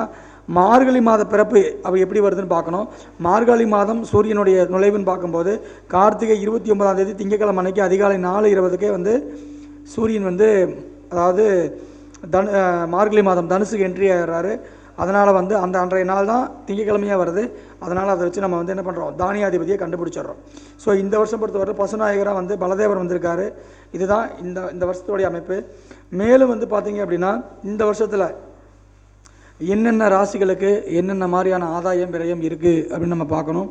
மார்கழி மாத பிறப்பு அவள் எப்படி வருதுன்னு பார்க்கணும். மார்கழி மாதம் சூரியனுடைய நுழைவுன்னு பார்க்கும்போது கார்த்திகை 29ஆம் தேதி திங்கட்கிழமை அன்னைக்கு அதிகாலை 4:20 வந்து சூரியன் வந்து அதாவது மார்கழி மாதம் தனுசுக்கு என்ட்ரி ஆகிறாரு. அதனால் வந்து அன்றைய நாள் தான் திங்கக்கிழமையாக வருது. அதனால் அதை வச்சு நம்ம வந்து என்ன பண்ணுறோம், தானியாதிபதியை கண்டுபிடிச்சிடுறோம். ஸோ இந்த வருஷம் பொறுத்தவரை பசுநாயகராக வந்து பலதேவர் வந்திருக்காரு. இதுதான் இந்த வருஷத்துடைய அமைப்பு. மேலும் வந்து பார்த்திங்க அப்படின்னா இந்த வருஷத்தில் என்னென்ன ராசிகளுக்கு என்னென்ன மாதிரியான ஆதாயம் விரயம் இருக்குது அப்படின்னு நம்ம பார்க்கணும்.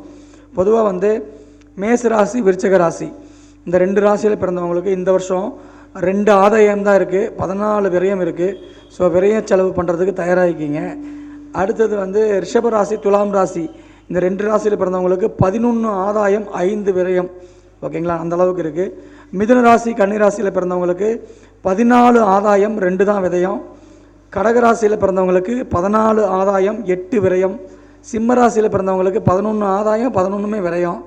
பொதுவாக வந்து மேச ராசி, விருச்சக ராசி, இந்த 2 ராசியில் பிறந்தவங்களுக்கு இந்த வருஷம் 2 ஆதாயம் தான் இருக்குது, 14 விரயம் இருக்குது. ஸோ விரய செலவு பண்ணுறதுக்கு தயாராகிக்கிங்க. அடுத்தது வந்து ரிஷபராசி, துலாம் ராசி, இந்த 2 ராசியில் பிறந்தவங்களுக்கு 11 ஆதாயம் 5 விரயம். ஓகேங்களா, அந்த அளவுக்கு இருக்குது. மிதுன ராசி, கன்னி ராசியில் பிறந்தவங்களுக்கு 14 ஆதாயம் 2 தான் விரயம். கடகராசியில் பிறந்தவங்களுக்கு 14 ஆதாயம் 8 விரயம். சிம்ம ராசியில் பிறந்தவங்களுக்கு 11 ஆதாயம் 11மே விரயம்.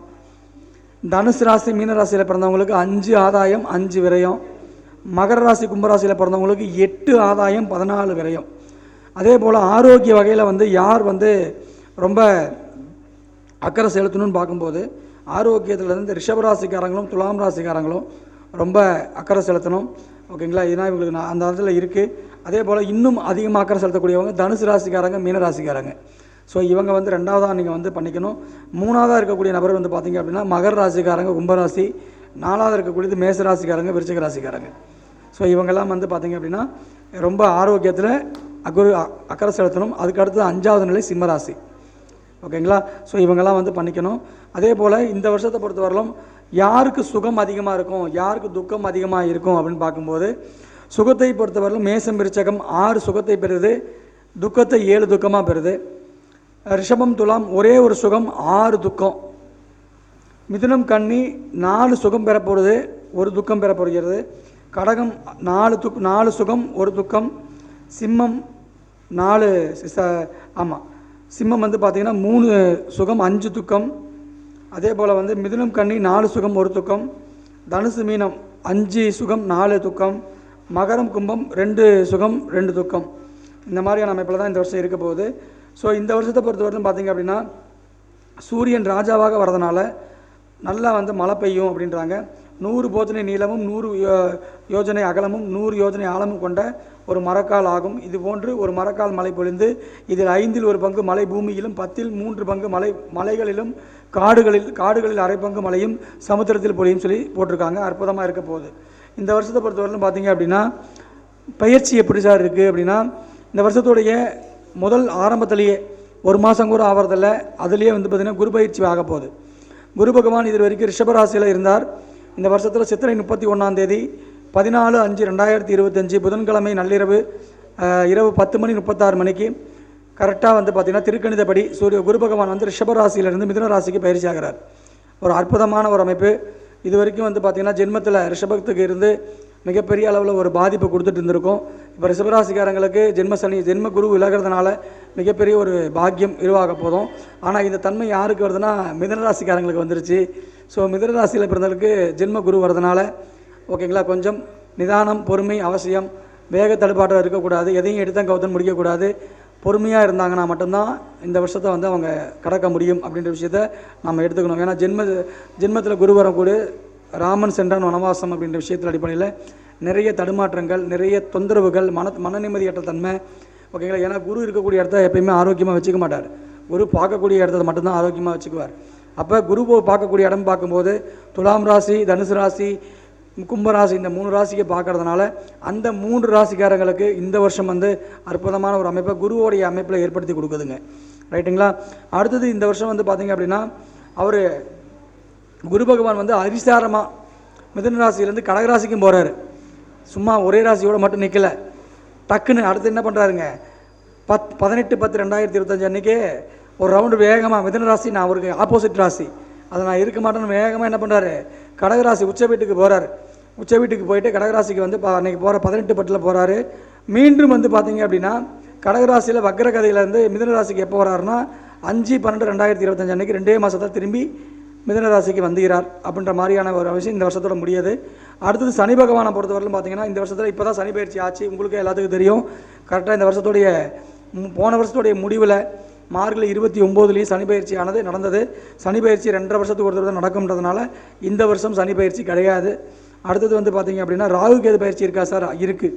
தனுசு ராசி, மீன ராசியில் பிறந்தவங்களுக்கு 5 ஆதாயம் 5 விரயம். மகர ராசி, கும்பராசியில் பிறந்தவங்களுக்கு 8 ஆதாயம் 14 விரயம். அதே போல் ஆரோக்கிய வகையில் வந்து யார் வந்து ரொம்ப அக்கறை செலுத்தணும்னு பார்க்கும்போது ஆரோக்கியத்தில் இருந்து ரிஷபராசிக்காரங்களும் துலாம் ராசிக்காரங்களும் ரொம்ப அக்கறை செலுத்தணும். ஓகேங்களா, இதுதான் இவங்களுக்கு அந்த இடத்துல இருக்குது. அதே போல் இன்னும் அதிகமாக அக்கறை செலுத்தக்கூடியவங்க தனுசு ராசிக்காரங்க, மீன ராசிக்காரங்க. ஸோ இவங்க வந்து 2வதாக நீங்கள் வந்து பண்ணிக்கணும். 3வதாக இருக்கக்கூடிய நபர் வந்து பார்த்திங்க அப்படின்னா மகர ராசிக்காரங்க, கும்பராசி. 4வதாக இருக்கக்கூடியது மேச ராசிக்காரங்க, விருச்சிக ராசிக்காரங்க. ஸோ இவங்கெல்லாம் வந்து பார்த்திங்க அப்படின்னா ரொம்ப ஆரோக்கியத்தில் அக்கறை செலுத்தணும். அதுக்கு அடுத்தது 5வது நிலை சிம்மராசி. ஓகேங்களா, ஸோ இவங்கெல்லாம் வந்து பண்ணிக்கணும். அதே போல் இந்த வருஷத்தை பொறுத்தவரையிலும் யாருக்கு சுகம் அதிகமாக இருக்கும், யாருக்கு துக்கம் அதிகமாக இருக்கும் அப்படின்னு பார்க்கும்போது சுகத்தை பொறுத்தவரையிலும் மேசம், விருச்சகம் 6 சுகத்தை பெறுது, துக்கத்தை 7 துக்கமாக பெறுது. ரிஷபம், துலாம் ஒரே ஒரு சுகம் 6 துக்கம். மிதுனம், கன்னி 4 சுகம் பெறப்போகிறது, 1 துக்கம் பெறப்படுகிறது. கடகம் 4 சுகம் 1 துக்கம். சிம்மம் 4 சிம்மம் வந்து பார்த்திங்கன்னா 3 சுகம் 5 துக்கம். அதே போல் வந்து மிதுனம், கன்னி 4 சுகம் 1 துக்கம். தனுசு, மீனம் 5 சுகம் 4 துக்கம். மகரம், கும்பம் 2 சுகம் 2 துக்கம். இந்த மாதிரியான அமைப்பில் தான் இந்த வருஷம் இருக்க போகுது. ஸோ இந்த வருஷத்தை பொறுத்தவரைக்கும் பார்த்திங்க அப்படின்னா சூரியன் ராஜாவாக வரதுனால நல்லா வந்து மழை பெய்யும் அப்படின்றாங்க. 100 போஜனை நீளமும் 100 யோஜனை அகலமும் 100 யோஜனை ஆழமும் கொண்ட ஒரு மரக்கால் ஆகும். இது போன்று ஒரு மரக்கால் மழை பொழிந்து இதில் 5ல் 1 பங்கு மழை பூமியிலும் 10ல் 3 பங்கு மலைகளிலும் காடுகளில் அரை பங்கு மழையும் சமுத்திரத்தில் பொழியும் சொல்லி போட்டிருக்காங்க. அற்புதமாக இருக்க போகுது. இந்த வருஷத்தை பொறுத்தவரையிலும் பார்த்தீங்க அப்படின்னா பயிற்சி எப்படி சார் இருக்குது அப்படின்னா, இந்த வருஷத்துடைய முதல் ஆரம்பத்திலேயே ஒரு மாதம் கூட ஆகிறதில்ல, அதுலேயே வந்து பார்த்திங்கன்னா குரு பயிற்சி ஆக போகுது. குரு பகவான் இது வரைக்கும் ரிஷபராசியில் இருந்தார். இந்த வருஷத்தில் சித்திரை 31 14/5/2025 புதன்கிழமை நள்ளிரவு இரவு 10:36 கரெக்டாக வந்து பார்த்திங்கன்னா திருக்கணிதப்படி குரு பகவான் வந்து ரிஷபராசியிலிருந்து மிதுன ராசிக்கு பயிற்சி ஆகிறார். ஒரு அற்புதமான ஒரு அமைப்பு. இது வரைக்கும் வந்து பார்த்திங்கன்னா ஜென்மத்தில் ரிஷபத்துக்கு இருந்து மிகப்பெரிய அளவில் ஒரு பாதிப்பு கொடுத்துட்டு இருந்திருக்கும். இப்போ ரிஷபராசிக்காரங்களுக்கு ஜென்ம குரு விலகிறதுனால மிகப்பெரிய ஒரு பாக்கியம் உருவாக போதும். ஆனால் இந்த தன்மை யாருக்கு வருதுன்னா மிதுன ராசிக்காரங்களுக்கு வந்துருச்சு. ஸோ மிதுன ராசியில் பிறந்தவர்களுக்கு ஜென்ம குரு வரதுனால ஓகேங்களா, கொஞ்சம் நிதானம் பொறுமை அவசியம். வேக தடுப்பாட்டம் இருக்கக்கூடாது, எதையும் எடுத்தான் கவுத்தன் முடிக்கக்கூடாது. பொறுமையாக இருந்தாங்கன்னா மட்டும்தான் இந்த வருஷத்தை வந்து அவங்க கடக்க முடியும் அப்படின்ற விஷயத்த நம்ம எடுத்துக்கணும். ஏன்னா ஜென்மத்தில் குரு வரக்கூடிய ராமன் சென்றான் வனவாசம் அப்படின்ற விஷயத்தில் அடிப்படையில் நிறைய தடுமாற்றங்கள், நிறைய தொந்தரவுகள், மன நிம்மதியற்ற தன்மை ஓகேங்களா. ஏன்னா குரு இருக்கக்கூடிய இடத்த எப்பயுமே ஆரோக்கியமாக வச்சுக்க மாட்டார். குரு பார்க்கக்கூடிய இடத்த மட்டும்தான் ஆரோக்கியமாக வச்சுக்குவார். அப்போ குரு பார்க்கக்கூடிய இடம் பார்க்கும்போது துலாம் ராசி, தனுசு ராசி, கும்பராசி இந்த 3 ராசியை பார்க்கறதுனால அந்த 3 ராசிக்காரங்களுக்கு இந்த வருஷம் வந்து அற்புதமான ஒரு அமைப்பை குருவோடைய அமைப்பில் ஏற்படுத்தி கொடுக்குதுங்க. ரைட்டுங்களா. அடுத்தது இந்த வருஷம் வந்து பார்த்திங்க அப்படின்னா அவர் குரு பகவான் வந்து அதிசாரமாக மிதுன ராசியிலேருந்து கடகராசிக்கும் போகிறாரு. சும்மா ஒரே ராசியோடு மட்டும் நிற்கலை, டக்குன்னு அடுத்து என்ன பண்ணுறாருங்க, 18/10/2025 அன்றைக்கே ஒரு ரவுண்டு வேகமாக மிதுன ராசி, நான் அவருக்கு ஆப்போசிட் ராசி, அதை நான் இருக்க மாட்டேன்னு வேகமாக என்ன பண்ணுறாரு, கடகராசி உச்ச வீட்டுக்கு போகிறார். உச்ச வீட்டுக்கு போயிட்டு கடகராசிக்கு வந்து அன்றைக்கி போகிற 18/10 போகிறாரு. மீண்டும் வந்து பார்த்திங்க அப்படின்னா கடகராசியில் வக்ரகதையிலேருந்து மிதுன ராசிக்கு எப்போ வராருன்னா 5/12/2025 அன்றைக்கி 2 மாதத்தில் திரும்பி மிதுன ராசிக்கு வந்துகிறார். அப்படின்ற மாதிரியான ஒரு விஷயம் இந்த வருஷத்தோட முடியாது. அடுத்தது சனி பகவானை பொறுத்தவரையிலும் பார்த்திங்கன்னா இந்த வருஷத்தில் இப்போ தான் சனி பயிற்சி ஆச்சு. உங்களுக்கு எல்லாத்துக்கும் தெரியும். கரெக்டாக இந்த வருஷத்துடைய போன வருஷத்துடைய முடிவில் மார்கழி 29 சனி பயிற்சி ஆனது நடந்தது. சனி பயிற்சி 2.5 வருஷத்துக்கு ஒரு தடவை நடக்கும்ன்றதுனால இந்த வருஷம் சனி பயிற்சி கிடையாது. அடுத்தது வந்து பார்த்திங்க அப்படின்னா ராகு கேது பயிற்சி இருக்கா சார்? இருக்குது.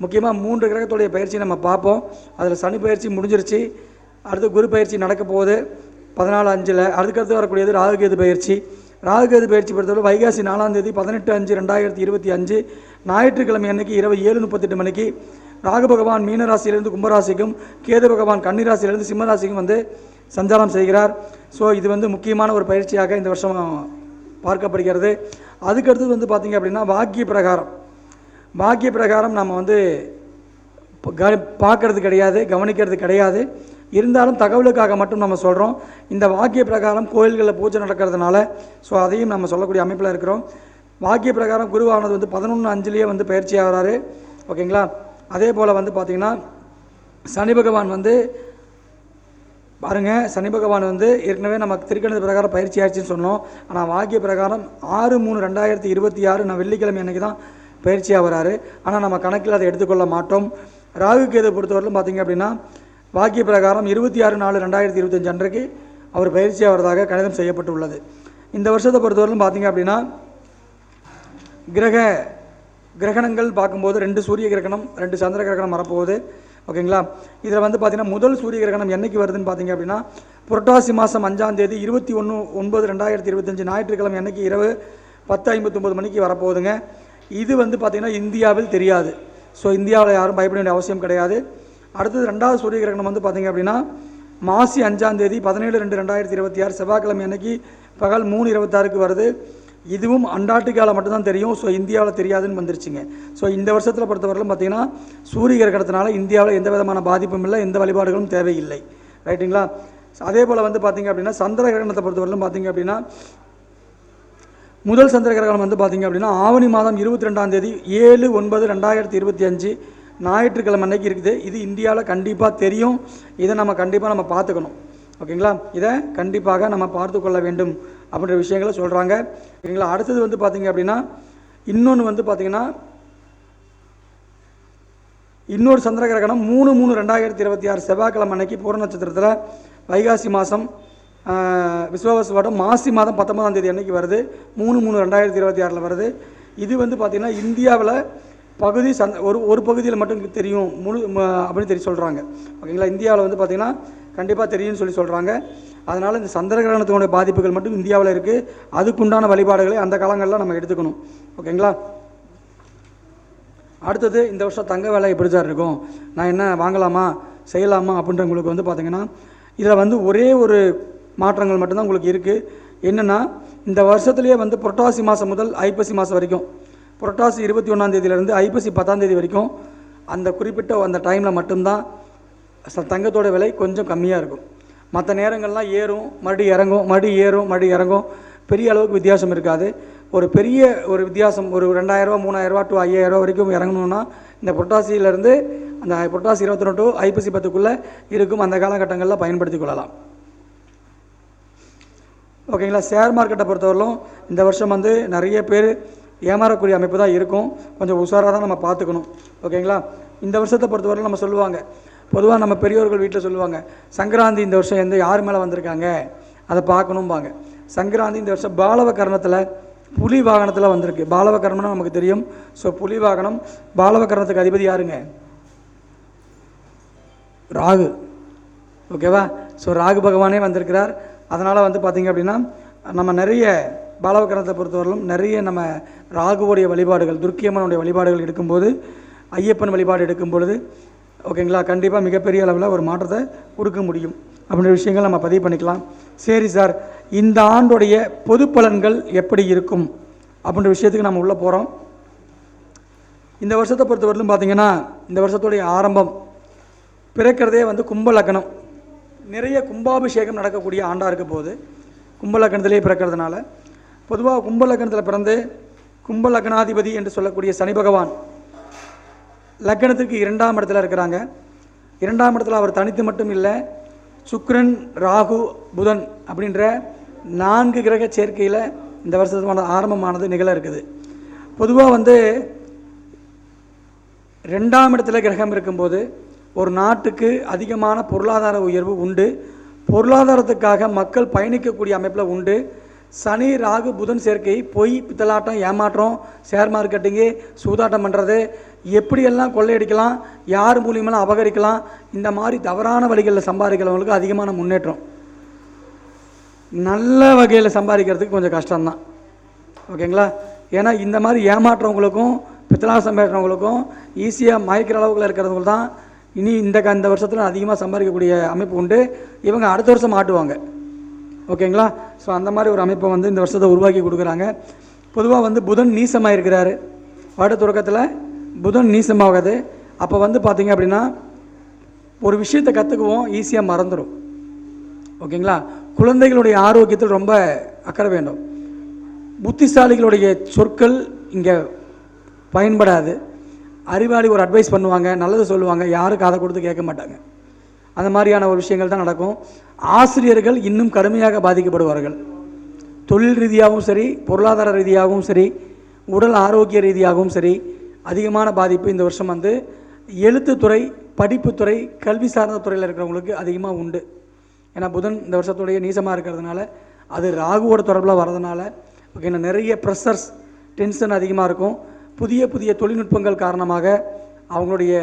முக்கியமாக 3 கிரகத்துடைய பயிற்சி நம்ம பார்ப்போம். அதில் சனி பயிற்சி முடிஞ்சிருச்சு. அடுத்து குரு பயிற்சி நடக்க போகுது 14/5. அதுக்கடுத்து வரக்கூடியது ராகுகேது பயிற்சி. ராகுகேது பயிற்சி பொறுத்தவரை வைகாசி 4 18/5/2025 ஞாயிற்றுக்கிழமை அன்னைக்கு இரவு 7:38 ராகு பகவான் மீனராசியிலிருந்து கும்பராசிக்கும், கேது பகவான் கன்னிராசியிலிருந்து சிம்மராசிக்கும் வந்து சஞ்சாரம் செய்கிறார். ஸோ இது வந்து முக்கியமான ஒரு பயிற்சியாக இந்த வருஷம் பார்க்கப்படுகிறது. அதுக்கடுத்தது வந்து பார்த்திங்க அப்படின்னா பாக்கிய பிரகாரம் நம்ம வந்து பார்க்கறது கிடையாது, கவனிக்கிறது கிடையாது. இருந்தாலும் தகவலுக்காக மட்டும் நம்ம சொல்கிறோம். இந்த வாக்கிய பிரகாரம் கோயில்களில் பூஜை நடக்கிறதுனால ஸோ அதையும் நம்ம சொல்லக்கூடிய அமைப்பில் இருக்கிறோம். வாக்கிய பிரகாரம் குருவானது வந்து 11/5 வந்து பயிற்சி ஆகிறாரு. ஓகேங்களா. அதே போல் வந்து பார்த்திங்கன்னா சனி பகவான் வந்து பாருங்கள், சனி பகவான் வந்து ஏற்கனவே நம்ம திருக்கணித பிரகாரம் பயிற்சி ஆயிடுச்சுன்னு சொன்னோம். ஆனால் வாக்கிய பிரகாரம் 6/3/2026 நான் வெள்ளிக்கிழமை அன்றைக்கி தான் பயிற்சியாக வராரு. ஆனால் நம்ம கணக்கில் அதை எடுத்துக்கொள்ள மாட்டோம். ராகு கேது பொறுத்தவரையிலும் பார்த்திங்க அப்படின்னா வாக்கிய பிரகாரம் 26/4/2025 அன்றைக்கு அவர் பயிற்சியாக வரதாக கணிதம் செய்யப்பட்டுள்ளது. இந்த வருஷத்தை பொறுத்தவரையிலும் பார்த்திங்க அப்படின்னா கிரகணங்கள் பார்க்கும்போது 2 சூரிய கிரகணம் 2 சந்திர கிரகணம் வரப்போகுது. ஓகேங்களா. இதில் வந்து பார்த்திங்கன்னா முதல் சூரிய கிரகணம் என்றைக்கு வருதுன்னு பார்த்திங்க அப்படின்னா புரட்டாசி மாதம் 5ஆம் தேதி 21/9/2025 ஞாயிற்றுக்கிழமை அன்றைக்கி இரவு 10:59 வரப்போகுதுங்க. இது வந்து பார்த்திங்கன்னா இந்தியாவில் தெரியாது. ஸோ இந்தியாவில் யாரும் பயப்பட வேண்டிய அவசியம் கிடையாது. அடுத்தது 2வது சூரிய கிரகணம் வந்து பார்த்திங்க அப்படின்னா மாசி 5ஆம் தேதி 17/2/2026 செவ்வாய்க்கிழமை அன்னைக்கு பகல் 3:26 வருது. இதுவும் அண்டார்டிகாவில் மட்டும்தான் தெரியும். ஸோ இந்தியாவில் தெரியாதுன்னு வந்துருச்சுங்க. ஸோ இந்த வருஷத்தில் பொறுத்தவரையிலும் பார்த்திங்கன்னா சூரிய கிரகணத்தினால இந்தியாவில் எந்த விதமான பாதிப்பும் இல்லை, எந்த வழிபாடுகளும் தேவையில்லை. ரைட்டுங்களா. அதே போல் வந்து பார்த்திங்க அப்படின்னா சந்திர கிரகணத்தை பொறுத்தவரையிலும் பார்த்திங்க அப்படின்னா முதல் சந்திர கிரகணம் வந்து பார்த்திங்க அப்படின்னா ஆவணி மாதம் 22ஆம் தேதி 7/9/2025 ஞாயிற்றுக்கிழமை அன்னைக்கு இருக்குது. இது இந்தியாவில் கண்டிப்பாக தெரியும். இதை நம்ம கண்டிப்பாக நம்ம பார்த்துக்கணும். ஓகேங்களா. இதை கண்டிப்பாக நம்ம பார்த்து கொள்ள வேண்டும் அப்படின்ற விஷயங்களை சொல்கிறாங்க. ஓகேங்களா. அடுத்தது வந்து பார்த்திங்க அப்படின்னா இன்னொன்று வந்து பார்த்திங்கன்னா இன்னொரு சந்திர கிரகணம் 3/3/2026 செவ்வாய்க்கிழமை அன்னைக்கு பூர நட்சத்திரத்தில் வைகாசி மாதம் விஸ்வாவசு வருடம் மாசி மாதம் 19ஆம் தேதி அன்னைக்கு வருது. 3/3/2026 வருது. இது வந்து பார்த்திங்கன்னா இந்தியாவில் பகுதி ஒரு பகுதியில் மட்டும் தெரியும் முழு அப்படின்னு தெரிய சொல்கிறாங்க. ஓகேங்களா. இந்தியாவில் வந்து பார்த்திங்கன்னா கண்டிப்பாக தெரியும்னு சொல்கிறாங்க. அதனால் இந்த சந்திர கிரகணத்தினுடைய பாதிப்புகள் மட்டும் இந்தியாவில் இருக்குது. அதுக்குண்டான வழிபாடுகளை அந்த காலங்களில் நம்ம எடுத்துக்கணும். ஓகேங்களா. அடுத்தது இந்த வருஷம் தங்க விலை எப்படி சார் இருக்கும், நான் என்ன வாங்கலாமா செய்யலாமா அப்படின்றவங்களுக்கு வந்து பார்த்திங்கன்னா இதில் வந்து ஒரே ஒரு மாற்றங்கள் மட்டும்தான் உங்களுக்கு இருக்குது. என்னென்னா இந்த வருஷத்துலேயே வந்து புரட்டாசி மாதம் முதல் ஐப்பசி மாதம் வரைக்கும், புரட்டாசி 21 ஐப்பசி 10 வரைக்கும் அந்த குறிப்பிட்ட அந்த டைமில் மட்டும்தான் தங்கத்தோட விலை கொஞ்சம் கம்மியாக இருக்கும். மற்ற நேரங்கள்லாம் ஏறும் மறுபடியும் இறங்கும், மறுபடியும் ஏறும் மறுபடியும் இறங்கும், பெரிய அளவுக்கு வித்தியாசம் இருக்காது. ஒரு பெரிய ஒரு வித்தியாசம் ஒரு 2000 3000 டு 5000 வரைக்கும் இறங்கணுன்னா இந்த புரட்டாசியிலேருந்து அந்த புரட்டாசி 21 டு ஐப்பசி 10க்குள்ளே இருக்கும் அந்த காலகட்டங்களில் பயன்படுத்தி கொள்ளலாம். ஓகேங்களா. ஷேர் மார்க்கெட்டை பொறுத்தவரையிலும் இந்த வருஷம் வந்து நிறைய பேர் ஏமாறக்கூடிய அமைப்பு தான் இருக்கும். கொஞ்சம் உஷாராக தான் நம்ம பார்த்துக்கணும். ஓகேங்களா. இந்த வருஷத்தை பொறுத்தவரையிலும் நம்ம சொல்லுவாங்க, பொதுவாக நம்ம பெரியோர்கள் வீட்டில் சொல்லுவாங்க, சங்கராந்தி இந்த வருஷம் யார் மேலே வந்திருக்காங்க அதை பார்க்கணும்பாங்க. சங்கராந்தி இந்த வருஷம் பாலவ கரணத்தில் புலி வாகனத்தில் வந்திருக்கு. பாலவ கரணம்னா நமக்கு தெரியும். ஸோ புலி வாகனம், பாலவ கரணத்துக்கு அதிபதி யாருங்க, ராகு. ஓகேவா. ஸோ ராகு பகவானே வந்திருக்கிறார். அதனால் வந்து பார்த்திங்க அப்படின்னா நம்ம நிறைய பாலவ கரணத்தை பொறுத்தவரையிலும் நிறைய நம்ம ராகுவோடைய வழிபாடுகள், துர்க்கியம்மனுடைய வழிபாடுகள் எடுக்கும்போது, ஐயப்பன் வழிபாடு எடுக்கும் பொழுது ஓகேங்களா கண்டிப்பாக மிகப்பெரிய அளவில் ஒரு மாற்றத்தை கொடுக்க முடியும் அப்படின்ற விஷயங்கள் நம்ம பதிவு பண்ணிக்கலாம். சரி சார், இந்த ஆண்டுடைய பொது பலன்கள் எப்படி இருக்கும் அப்படின்ற விஷயத்துக்கு நம்ம உள்ளே போகிறோம். இந்த வருஷத்தை பொறுத்தவரையிலும் பார்த்திங்கன்னா இந்த வருஷத்துடைய ஆரம்பம் பிறக்கிறதே வந்து கும்ப லக்னம், நிறைய கும்பாபிஷேகம் நடக்கக்கூடிய ஆண்டாக இருக்க போது கும்ப லக்னத்திலே பிறக்கிறதுனால, பொதுவாக கும்ப லக்னத்தில் பிறந்து கும்ப லக்னாதிபதி என்று சொல்லக்கூடிய சனி பகவான் லக்னத்திற்கு 2ஆம் இடத்துல இருக்கிறாங்க. 2ஆம் இடத்துல அவர் தனித்து மட்டும் இல்லை, சுக்கிரன், ராகு, புதன் அப்படின்ற 4 கிரக சேர்க்கையில் இந்த வருஷத்துக்கான ஆரம்பமானது நிகழ இருக்குது. பொதுவாக வந்து 2ஆம் இடத்துல கிரகம் இருக்கும்போது ஒரு நாட்டுக்கு அதிகமான பொருளாதார உயர்வு உண்டு, பொருளாதாரத்துக்காக மக்கள் பயணிக்கக்கூடிய அமைப்பில் உண்டு. சனி ராகு புதன் சேர்க்கை பொய் பித்தலாட்டம் ஏமாற்றம் ஷேர் மார்க்கெட்டிங்கு சூதாட்டம் பண்ணுறது, எப்படியெல்லாம் கொள்ளையடிக்கலாம், யார் மூலியமெல்லாம் அபகரிக்கலாம், இந்த மாதிரி தவறான வழிகளில் சம்பாதிக்கிறவங்களுக்கு அதிகமான முன்னேற்றம். நல்ல வகையில் சம்பாதிக்கிறதுக்கு கொஞ்சம் கஷ்டம்தான். ஓகேங்களா. ஏன்னா இந்த மாதிரி ஏமாற்றவங்களுக்கும் பித்தலாட்டம் பேசுகிறவங்களுக்கும் ஈஸியாக மயக்கிற அளவுக்குள்ள இருக்கிறவங்க தான் இனி இந்த வருஷத்தில் அதிகமாக சம்பாதிக்கக்கூடிய அமைப்பு உண்டு. இவங்க அடுத்த வருஷம் மாட்டுவாங்க. ஓகேங்களா. ஸோ அந்த மாதிரி ஒரு அமைப்பை வந்து இந்த வருஷத்தை உருவாக்கி கொடுக்குறாங்க. பொதுவாக வந்து புதன் நீசமாக இருக்கிறாரு. வருட தொடக்கத்தில் புதன் நீசமாகுது. அப்போ வந்து பார்த்திங்க அப்படின்னா ஒரு விஷயத்தை கற்றுக்குவோம், ஈஸியாக மறந்துடும். ஓகேங்களா. குழந்தைகளுடைய ஆரோக்கியத்தில் ரொம்ப அக்கறை வேண்டும். புத்திசாலிகளுடைய சொற்கள் இங்கே பயன்படாது. அறிவாளி ஒரு அட்வைஸ் பண்ணுவாங்க, நல்லது சொல்லுவாங்க, யாரும் காதை கொடுத்து கேட்க மாட்டாங்க. அந்த மாதிரியான ஒரு விஷயங்கள் தான் நடக்கும். ஆசிரியர்கள் இன்னும் கடுமையாக பாதிக்கப்படுவார்கள். தொழில் ரீதியாகவும் சரி, பொருளாதார ரீதியாகவும் சரி, உடல் ஆரோக்கிய ரீதியாகவும் சரி அதிகமான பாதிப்பு இந்த வருஷம் வந்து எழுத்துத்துறை, படிப்புத்துறை, கல்வி சார்ந்த துறையில் இருக்கிறவங்களுக்கு அதிகமாக உண்டு. ஏன்னா புதன் இந்த வருஷத்துடைய நீசமாக இருக்கிறதுனால, அது ராகுவோட தொடர்பில் வர்றதுனால ஓகேங்களா நிறைய ப்ரெஷர்ஸ், டென்ஷன் அதிகமாக இருக்கும். புதிய புதிய தொழில்நுட்பங்கள் காரணமாக அவங்களுடைய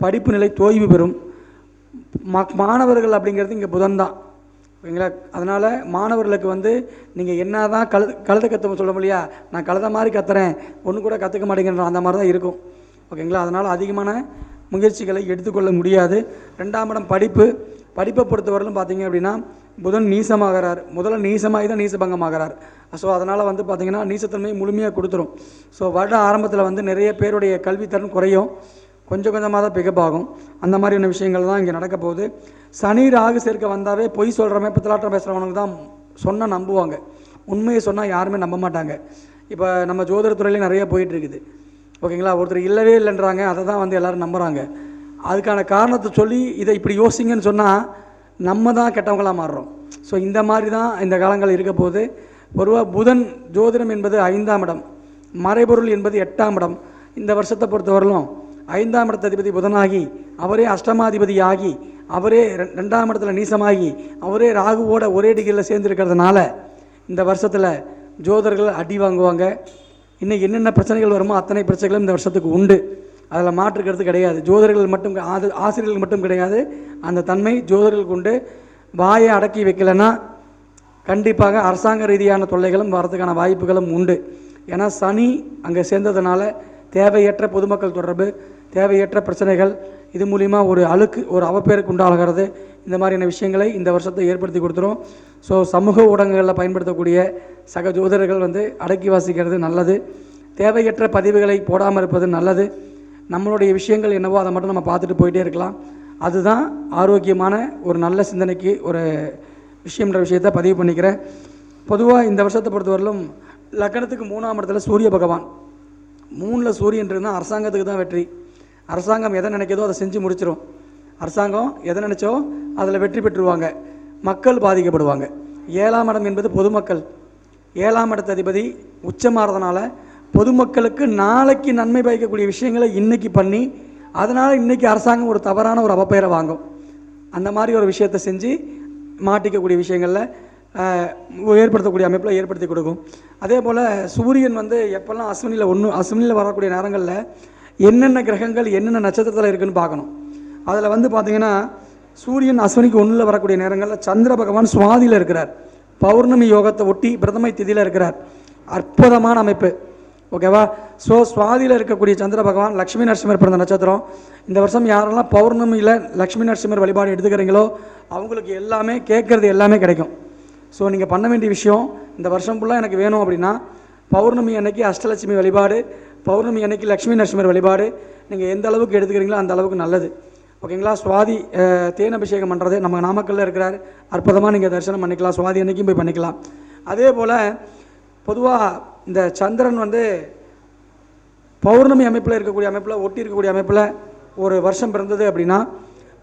படிப்பு நிலை தோய்வு பெறும். மாணவர்கள் அப்படிங்கிறது இங்கே புதன் தான். ஓகேங்களா. அதனால் மாணவர்களுக்கு வந்து நீங்கள் என்ன தான் கழுத கற்று சொல்ல முடியா, நான் கழுத மாதிரி கத்துறேன், ஒன்று கூட கற்றுக்க மாட்டேங்கிற அந்த மாதிரி தான் இருக்கும். ஓகேங்களா. அதனால் அதிகமான முயற்சிகளை எடுத்துக்கொள்ள முடியாது. 2ஆம் இடம் படிப்பை பொறுத்தவரையிலும் பார்த்தீங்க அப்படின்னா புதன் நீசமாகிறார். முதல்ல நீசமாகி தான் நீசபங்கமாகிறார். ஸோ அதனால் வந்து பார்த்திங்கன்னா நீசத்தன்மையை முழுமையாக கொடுத்துரும். ஸோ வருட ஆரம்பத்தில் வந்து நிறைய பேருடைய கல்வித்திறன் குறையும், கொஞ்சம் கொஞ்சமாக தான் பிக்கப் ஆகும். அந்த மாதிரியான விஷயங்கள் தான் இங்கே நடக்க போகுது. சனி ராகு சேர்க்க வந்தாவே பொய் சொல்கிறவன் பித்தலாட்டம் பேசுகிறவனுக்கு தான் சொன்னால் நம்புவாங்க. உண்மையை சொன்னால் யாருமே நம்ப மாட்டாங்க. இப்போ நம்ம ஜோதிடத்துறையிலே நிறைய போயிட்டுருக்குது. ஓகேங்களா. ஒருத்தர் இல்லவே இல்லைன்றாங்க, அதை தான் வந்து எல்லோரும் நம்புகிறாங்க. அதுக்கான காரணத்தை சொல்லி இதை இப்படி யோசிங்கன்னு சொன்னால் நம்ம தான் கெட்டவங்களாக மாறுறோம். ஸோ இந்த மாதிரி தான் இந்த காலங்கள் இருக்க போது. பொதுவாக புதன் ஜோதிடம் என்பது 5ஆம் இடம், மறைபொருள் என்பது 8ஆம் இடம். இந்த வருஷத்தை பொறுத்தவரையிலும் 5ஆம் இடத்த அதிபதி புதனாகி அவரே அஷ்டமாதிபதியாகி அவரே 2ஆம் இடத்துல நீசமாகி அவரே ராகுவோட ஒரே டிகிரியில் சேர்ந்துருக்கிறதுனால இந்த வருஷத்தில் ஜோதிடர்கள் அடி வாங்குவாங்க. இன்னும் என்னென்ன பிரச்சனைகள் வருமோ அத்தனை பிரச்சனைகளும் இந்த வருஷத்துக்கு உண்டு. அதில் மாற்றுக்கிறது கிடையாது. ஜோதிடர்கள் மட்டும் ஆசிரியர்கள் மட்டும் கிடையாது, அந்த தன்மை ஜோதிடர்களுக்கு உண்டு. வாயை அடக்கி வைக்கலைன்னா கண்டிப்பாக அரசாங்க ரீதியான தொல்லைகளும் வரதுக்கான வாய்ப்புகளும் உண்டு. ஏன்னா சனி அங்கே சேர்ந்ததுனால தேவையற்ற பொதுமக்கள் தொடர்பு, தேவையற்ற பிரச்சனைகள், இது மூலிமா ஒரு அவப்பேருக்கு உண்டாகிறது. இந்த மாதிரியான விஷயங்களை இந்த வருஷத்தை ஏற்படுத்தி கொடுத்துரும். ஸோ சமூக ஊடகங்களில் பயன்படுத்தக்கூடிய சக ஜோதிடர்கள் அடக்கி வாசிக்கிறது நல்லது. தேவையற்ற பதிவுகளை போடாமல் இருப்பது நல்லது. நம்மளுடைய விஷயங்கள் என்னவோ அதை மட்டும் நம்ம பார்த்துட்டு போயிட்டே இருக்கலாம். அதுதான் ஆரோக்கியமான ஒரு நல்ல சிந்தனைக்கு ஒரு விஷயம்ன்ற விஷயத்தை பதிவு பண்ணிக்கிறேன். பொதுவாக இந்த வருஷத்தை பொறுத்தவரையிலும் லக்னத்துக்கு 3ஆம் இடத்துல சூரிய பகவான், 3ல் சூரியன் இருந்தால் அரசாங்கத்துக்கு தான் வெற்றி. அரசாங்கம் எதை நினைக்கிறதோ அதை செஞ்சு முடிச்சிடும். அரசாங்கம் எதை நினைச்சோ அதில் வெற்றி பெற்றுருவாங்க. மக்கள் பாதிக்கப்படுவாங்க. 7ஆம் இடம் என்பது பொதுமக்கள். 7ஆம் இடத்த அதிபதி உச்சமாறதுனால பொதுமக்களுக்கு நாளைக்கு நன்மை பயக்கக்கூடிய விஷயங்களை இன்றைக்கி பண்ணி அதனால் இன்றைக்கி அரசாங்கம் ஒரு தவறான ஒரு அவப்பெயரை வாங்கும். அந்த மாதிரி ஒரு விஷயத்தை செஞ்சு மாட்டிக்கக்கூடிய விஷயங்களில் ஏற்படுத்தக்கூடிய அமைப்பில் ஏற்படுத்தி கொடுக்கும். அதே போல் சூரியன் எப்போல்லாம் அஸ்வினியில் வரக்கூடிய நேரங்களில் என்னென்ன கிரகங்கள் என்னென்ன நட்சத்திரத்தில் இருக்குதுன்னு பார்க்கணும். அதில் பார்த்திங்கன்னா சூரியன் அஸ்வினிக்கு 1ல் வரக்கூடிய நேரங்களில் சந்திர பகவான் சுவாதியில் இருக்கிறார். பௌர்ணமி யோகத்தை ஒட்டி பிரதமை திதியில் இருக்கிறார். அற்புதமான அமைப்பு. ஓகேவா? ஸோ சுவாதியில் இருக்கக்கூடிய சந்திர பகவான் லக்ஷ்மி நரசிம்மர் பிறந்த நட்சத்திரம். இந்த வருஷம் யாரெல்லாம் பௌர்ணமியில் லக்ஷ்மி நரசிம்மர் வழிபாடு எடுத்துக்கிறீங்களோ அவங்களுக்கு எல்லாமே கேட்குறது எல்லாமே கிடைக்கும். ஸோ நீங்கள் பண்ண வேண்டிய விஷயம், இந்த வருஷம் ஃபுல்லாக எனக்கு வேணும் அப்படின்னா பௌர்ணமி அன்னைக்கு அஷ்டலட்சுமி வழிபாடு, பௌர்ணமி அன்னைக்கு லக்ஷ்மி நரசிம்மர் வழிபாடு நீங்கள் எந்த அளவுக்கு எடுத்துக்கிறீங்களோ அந்த அளவுக்கு நல்லது. ஓகேங்களா? சுவாதி தேன் அபிஷேகம் பண்ணுறது நம்ம நாமக்கல்லில் இருக்கிறார். அற்புதமாக நீங்கள் தரிசனம் பண்ணிக்கலாம். சுவாதி அன்னைக்கும் போய் பண்ணிக்கலாம். அதே போல் பொதுவாக இந்த சந்திரன் பௌர்ணமி அமைப்பில் இருக்கக்கூடிய அமைப்பில் ஒட்டி இருக்கக்கூடிய அமைப்பில் ஒரு வருஷம் பிறந்தது அப்படின்னா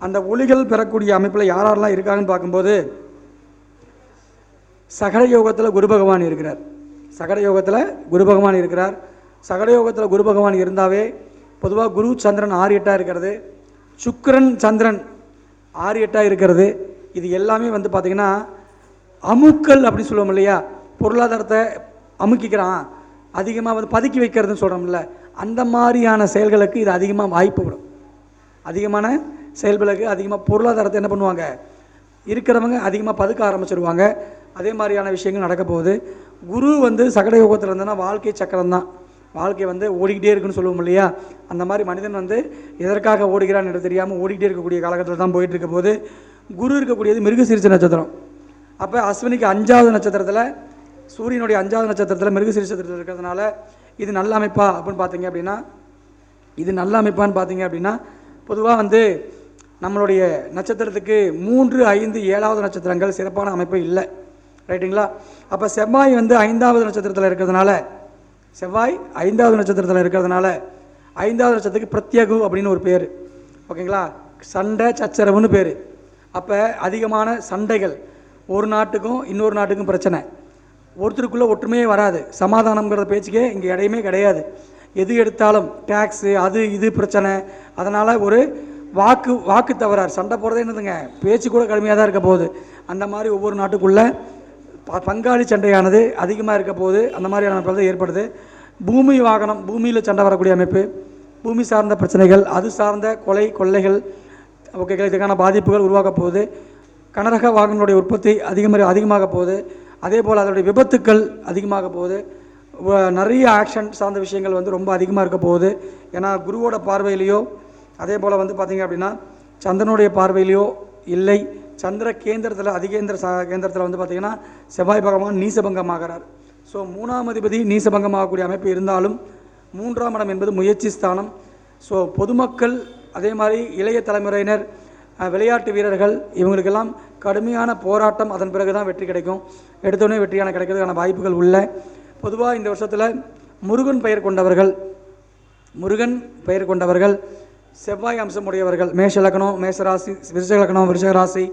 அந்த ஒளிகள் பெறக்கூடிய அமைப்பில் யாரெல்லாம் இருக்காங்கன்னு பார்க்கும்போது சகட யோகத்தில் குரு பகவான் இருக்கிறார். சகட யோகத்தில் குரு பகவான் இருக்கிறார். சகட யோகத்தில் குரு பகவான் இருந்தாவே பொதுவாக குரு சந்திரன் 6-8 இருக்கிறது. சுக்கிரன் சந்திரன் 6-8 இருக்கிறது. இது எல்லாமே பார்த்திங்கன்னா அமுக்கல் அப்படின்னு சொல்லுவோம் இல்லையா, பொருளாதாரத்தை அமுக்கிக்கிறான், அதிகமாக பதுக்கி வைக்கிறதுன்னு சொல்கிறோம்ல, அந்த மாதிரியான செயல்களுக்கு இது அதிகமாக வாய்ப்பு விடும். அதிகமான செயல்களுக்கு அதிகமாக பொருளாதாரத்தை என்ன பண்ணுவாங்க, இருக்கிறவங்க அதிகமாக பதுக்க ஆரம்பிச்சிருவாங்க. அதே மாதிரியான விஷயங்கள் நடக்க போகுது. குரு சகட யோகத்தில் இருந்ததுன்னா வாழ்க்கை சக்கரம் தான். வாழ்க்கை ஓடிக்கிட்டே இருக்குன்னு சொல்லுவோம் இல்லையா, அந்த மாதிரி மனிதன் எதற்காக ஓடுகிறான்னு எனக்கு தெரியாமல் ஓடிக்கிட்டே இருக்கக்கூடிய காலகட்டத்தில் தான் போயிட்டு இருக்க போது. குரு இருக்கக்கூடியது மிருகசீரிஷ நட்சத்திரம். அப்போ அஸ்வினிக்கு 5வது நட்சத்திரத்தில், சூரியனுடைய 5வது நட்சத்திரத்தில் மிருகசீரிஷ நட்சத்திரத்தில் இருக்கிறதுனால இது நல்ல அமைப்பா அப்படின்னு பார்த்தீங்க அப்படின்னா, இது நல்ல அமைப்பான்னு பார்த்தீங்க அப்படின்னா பொதுவாக நம்மளுடைய நட்சத்திரத்துக்கு 3, 5, 7வது நட்சத்திரங்கள் சிறப்பான அமைப்பு இல்லை. ரைட்டுங்களா? அப்போ செவ்வாய் 5வது நட்சத்திரத்தில் இருக்கிறதுனால, செவ்வாய் 5வது நட்சத்திரத்தில் இருக்கிறதுனால 5வது நட்சத்திரத்துக்கு பிரத்யகு அப்படின்னு ஒரு பேர். ஓகேங்களா? சண்டை சச்சரவுன்னு பேர். அப்போ அதிகமான சண்டைகள், ஒரு நாட்டுக்கும் இன்னொரு நாட்டுக்கும் பிரச்சனை, ஒருத்தருக்குள்ளே ஒற்றுமையே வராது. சமாதானம்ங்கிற பேச்சுக்கே இங்கே இடையுமே கிடையாது. எது எடுத்தாலும் டேக்ஸு அது இது பிரச்சனை. அதனால் ஒரு வாக்கு தவறார் சண்டை போடுறதே என்னதுங்க, பேச்சு கூட கடுமையாக தான் இருக்க போகுது. அந்த மாதிரி ஒவ்வொரு நாட்டுக்குள்ளே பங்காளி சண்டையானது அதிகமாக இருக்க போகுது. அந்த மாதிரியான அமைப்பு தான் ஏற்படுது. பூமி வாகனம், பூமியில் சண்டை வரக்கூடிய அமைப்பு, பூமி சார்ந்த பிரச்சனைகள், அது சார்ந்த கொள்ளைகள், ஓகேங்களா, இதுக்கான பாதிப்புகள் உருவாக்க போகுது. கனரக வாகனங்களுடைய உற்பத்தி அதிகமாக போகுது. அதே போல் அதனுடைய விபத்துக்கள் அதிகமாக போகுது. நிறைய ஆக்ஷன் சார்ந்த விஷயங்கள் ரொம்ப அதிகமாக இருக்க போகுது. ஏன்னா குருவோட பார்வையிலையோ அதே போல் பார்த்திங்க அப்படின்னா சந்திரனுடைய பார்வையிலையோ இல்லை, சந்திர கேந்திரத்தில் அதிகேந்திர கேந்திரத்தில் பார்த்திங்கன்னா செவ்வாய் பகவான் நீசபங்கமாகிறார். ஸோ 3ஆம் அதிபதி நீசபங்கமாகக்கூடிய அமைப்பு இருந்தாலும் 3ஆம் இடம் என்பது முயற்சி ஸ்தானம். ஸோ பொதுமக்கள், அதே மாதிரி இளைய தலைமுறையினர், விளையாட்டு வீரர்கள், இவங்களுக்கெல்லாம் கடுமையான போராட்டம், அதன் பிறகு தான் வெற்றி கிடைக்கும். எடுத்தோடனே வெற்றியான கிடைக்கிறதுக்கான வாய்ப்புகள் உள்ள. பொதுவாக இந்த வருஷத்தில் முருகன் பெயர் கொண்டவர்கள் செவ்வாய் அம்சம் உடையவர்கள், மேஷ லக்னம், மேஷராசி, விருச்சக லக்னம், விருச்சக ராசி,